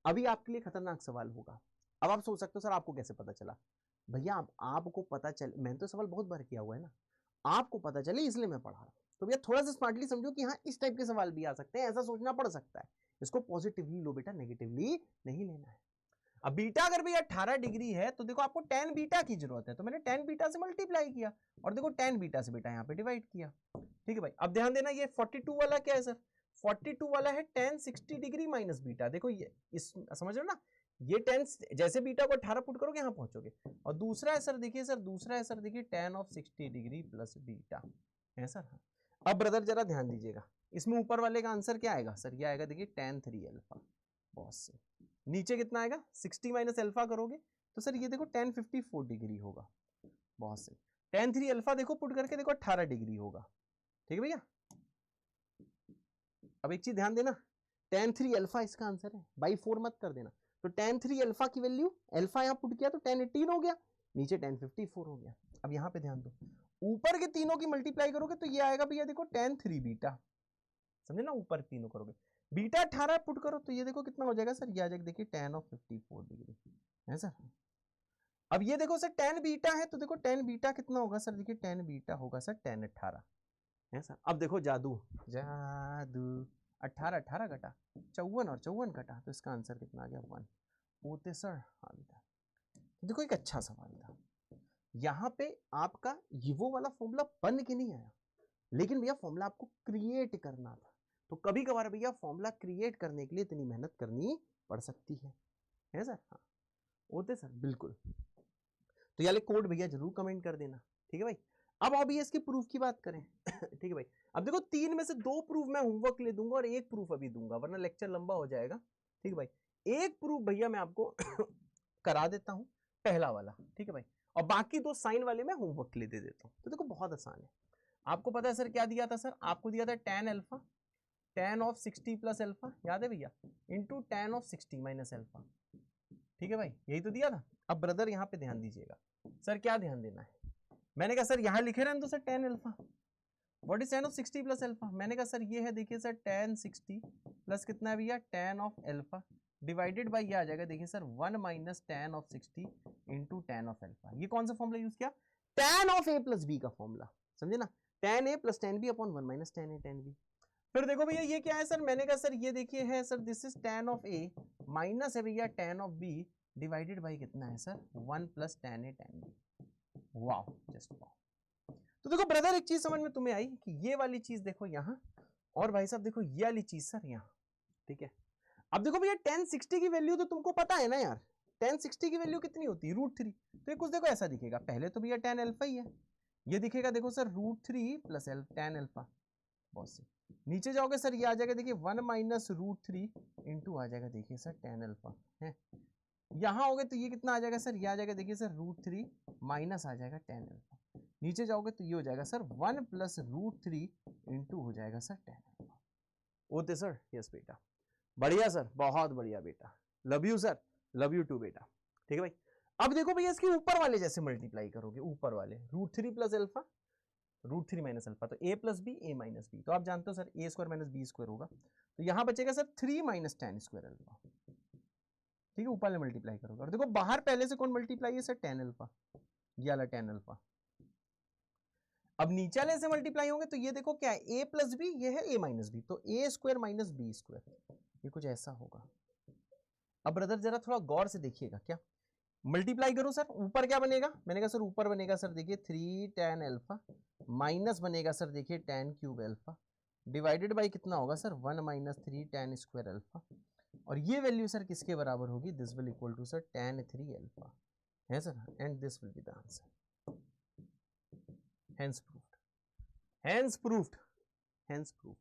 अभी आपके लिए खतरनाक सवाल होगा, अब आप सोच सकते हो सर आपको कैसे पता चला? भैया आपको पता चल, मैंने तो सवाल बहुत बार किया हुआ है ना, आपको पता चले इसलिए मैं पढ़ा रहा हूं, तो भैया थोड़ा सा स्मार्टली समझो कि हाँ इस टाइप के सवाल भी आ सकते हैं, ऐसा सोचना पड़ सकता है, इसको पॉजिटिवली लो बेटा, नेगेटिवली नहीं लेना है। अब बीटा अगर भैया 18 डिग्री है तो देखो आपको tan बीटा की जरूरत है, तो मैंने tan बीटा से मल्टीप्लाई किया और देखो tan बीटा से बेटा यहाँ पे डिवाइड किया, ठीक है भाई। अब ध्यान देना ये 42 वाला क्या है सर? 42 वाला है tan 60 डिग्री माइनस बीटा, देखो ये इस समझ रहे हो ना, ये tan जैसे बीटा को 18 पुट करोगे यहाँ पहुंचोगे, और दूसरा है सर देखिए सर, दूसरा है सर देखिए tan of 60 degree plus beta है सर। अब ब्रदर जरा ध्यान दीजिएगा, इसमें ऊपर वाले का आंसर क्या आएगा सर? ये आएगा देखिए tan 3 अल्फा, बहुत से नीचे कितना आएगा? 60 माइनस अल्फा करोगे तो सर ये देखो tan 54 डिग्री होगा, बहुत से tan 3 अल्फा देखो पुट करके देखो 18 डिग्री होगा, ठीक है भैया। अब एक चीज ध्यान देना, tan 3 अल्फा इसका आंसर है, बाई 4 मत कर देना, तो tan 3 अल्फा की वैल्यू अल्फा यहाँ पुट किया तो tan 18 हो गया, नीचे tan 54 हो गया। अब यहाँ पे ध्यान दो, ऊपर के तीनों की मल्टीप्लाई करोगे तो ये आएगा भैया देखो tan 3 बीटा, समझे ना, ऊपर तीनों करोगे बीटा 18 पुट करो तो ये देखो कितना हो जाएगा सर? ये आ जाएगा देखिए tan ऑफ 54 डिग्री है सर। अब ये देखो सर tan बीटा है तो देखो tan बीटा कितना होगा सर? देखिए tan बीटा होगा सर tan 18 है सर। अब देखो जादू, जादू 18 18 कटा 54 और 54 कटा, तो इसका आंसर कितना आ गया 1। ओते सर हाँ बेटा। देखो एक अच्छा सवाल था, यहाँ पे आपका ये वो वाला फॉर्मूला बन के नहीं आया, लेकिन भैया फॉर्मूला आपको क्रिएट करना था। तो कभी कभार भैया फॉर्मूला क्रिएट करने के लिए इतनी मेहनत करनी पड़ सकती है सर? हाँ होते सर बिल्कुल। तो यार कोड भैया जरूर कमेंट कर देना, ठीक है भाई। अब ऑब्वियस की प्रूफ की बात करें ठीक है भाई। अब देखो 3 में से 2 प्रूफ मैं होमवर्क ले दूंगा और 1 प्रूफ अभी दूंगा, वरना लेक्चर लंबा हो जाएगा, ठीक है भाई। 1 प्रूफ भैया मैं आपको करा देता हूं, पहला वाला, ठीक है भाई, और बाकी 2 साइन वाले मैं होमवर्क के लिए दे देता हूं। तो देखो बहुत आसान है, आपको पता है सर क्या दिया था सर? आपको दिया था tan alpha, tan of 60 plus alpha, याद है भैया, into tan of 60 minus alpha, ठीक है भाई, यही तो दिया था। अब ब्रदर यहाँ पे ध्यान दीजिएगा सर, क्या ध्यान देना है? मैंने कहा सर यहाँ लिखे रहने दो sir tan alpha, what is tan of 60 plus alpha? मैंने कहा सर ये है, देखिए सर tan 60 प्लस कितना है भैया tan of alpha divided by ये आ जाएगा, देखिए sir 1 minus tan of 60 into tan of alpha. ये कौन सा फॉर्मूला यूज किया? tan of a plus b का फॉर्मूला, समझे ना? tan a plus tan b upon 1 minus tan a tan b। फिर देखो भैया ये क्या है सर? मैंने कहा सर ये देखिए है sir, this is tan of a minus है भैया tan of b divided by कितना है sir 1 plus tan a tan b। Wow, just wow. तो देखो ब्रदर एक चीज समझ में तुम्हें आई कि ये वाली चीज देखो यहाँ, और भाई साहब देखो ये वाली चीज सर यहाँ, ठीक है। अब देखो भैया tan 60 की वैल्यू तो तुमको पता है ना यार, tan 60 की वैल्यू कितनी होती है? √3। तो ये कुछ देखो ऐसा दिखेगा, पहले तो भैया tan अल्फा ही है, ये दिखेगा देखो सर √3 प्लस tan अल्फा, बहुत से नीचे जाओगे सर ये आ जाएगा देखिए 1 माइनस √3 इंटू आ जाएगा देखिए सर tan अल्फा है। यहाँ होगे तो ये कितना आ जाएगा सर? ये आ जाएगा देखिए सर √3 माइनस आ जाएगा tan अल्फा। नीचे जाओगे तो ये हो जाएगा सर 1 प्लस √3 इंटू हो जाएगा sir tan alpha. Okay sir, yes बेटा, बढ़िया सर, बहुत बढ़िया बेटा, love you sir, love you too बेटा, ठीक है भाई। अब देखो भैया इसके ऊपर वाले जैसे मल्टीप्लाई करोगे, ऊपर वाले √3 प्लस अल्फा √3 माइनस अल्फा, तो a plus B a minus B, तो आप जानते हो sir a square minus B square होगा, तो यहाँ बचेगा sir 3 minus tan square alpha, ठीक है, ऊपर वाले मल्टीप्लाई करोगे। और देखो बाहर पहले से कौन मल्टीप्लाई है सर? tan अल्फा, ये वाला tan अल्फा। अब नीचे वाले से मल्टीप्लाई होंगे तो ये देखो क्या है, a प्लस बी, ये है a माइनस बी, तो a square minus B square, ये कुछ ऐसा होगा। अब ब्रदर जरा थोड़ा गौर से देखिएगा, क्या मल्टीप्लाई करो सर, ऊपर क्या बनेगा? मैंने कहा सर ऊपर बनेगा सर देखिए 3 tan अल्फा माइनस बनेगा सर देखिए tan cube alpha divided by कितना होगा sir 1 minus 3 tan square alpha, और ये वैल्यू सर किसके बराबर होगी? This will equal to sir tan 3 alpha है sir, and this will be the answer. Hence proved, hence proved, hence proved,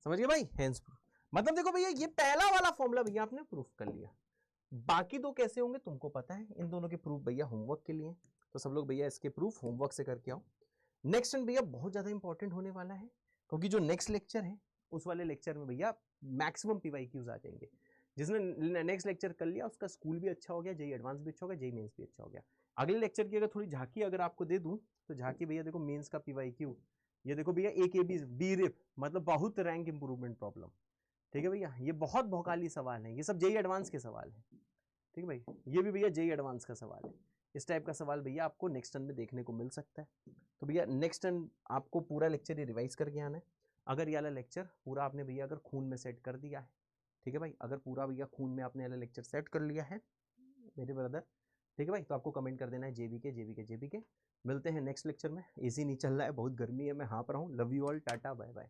समझ गए भाई? हेंस प्रूव्ड मतलब देखो भैया ये पहला वाला फॉर्मूला भैया आपने प्रूफ कर लिया, बाकी 2 कैसे होंगे तुमको पता है। इन दोनों के प्रूफ भैया होमवर्क के लिए, तो सब लोग भैया इसके प्रूफ होमवर्क से करके आओ। नेक्स्ट भैया बहुत ज्यादा इंपॉर्टेंट होने वाला है, क्योंकि जो नेक्स्ट लेक्चर है उस वाले लेक्चर में भैया मैक्सिमम PYQs आ जाएंगे। जिसने नेक्स्ट लेक्चर कर लिया उसका स्कूल भी अच्छा हो गया, जेई एडवांस भी अच्छा हो गया, जेई मेंस भी अच्छा हो गया। अगले लेक्चर की अगर थोड़ी झांकी अगर आपको दे दूं तो झांकी भैया देखो मेंस का PYQ, ये देखो भैया AKB BRIP मतलब बहुत रैंक इंप्रूवमेंट प्रॉब्लम, ठीक है भैया, ये बहुत भौकाली सवाल है, ये सब जेई एडवांस के सवाल है, ठीक है भाई, ये भी भैया जेई एडवांस का सवाल है। इस टाइप का सवाल भैया आपको नेक्स्ट टर्न में देखने को मिल सकता है। तो भैया नेक्स्ट टर्न आपको पूरा लेक्चर ये रिवाइज करके आना है। अगर ये वाला लेक्चर पूरा आपने भैया अगर खून में सेट कर दिया है, ठीक है भाई, अगर पूरा भैया खून में आपने वाला लेक्चर सेट कर लिया है मेरे ब्रदर, ठीक है भाई, तो आपको कमेंट कर देना है JBK। मिलते हैं नेक्स्ट लेक्चर में। AC नहीं चल रहा है, बहुत गर्मी है, मैं हाँ पर हूँ। Love you all, tata bye bye.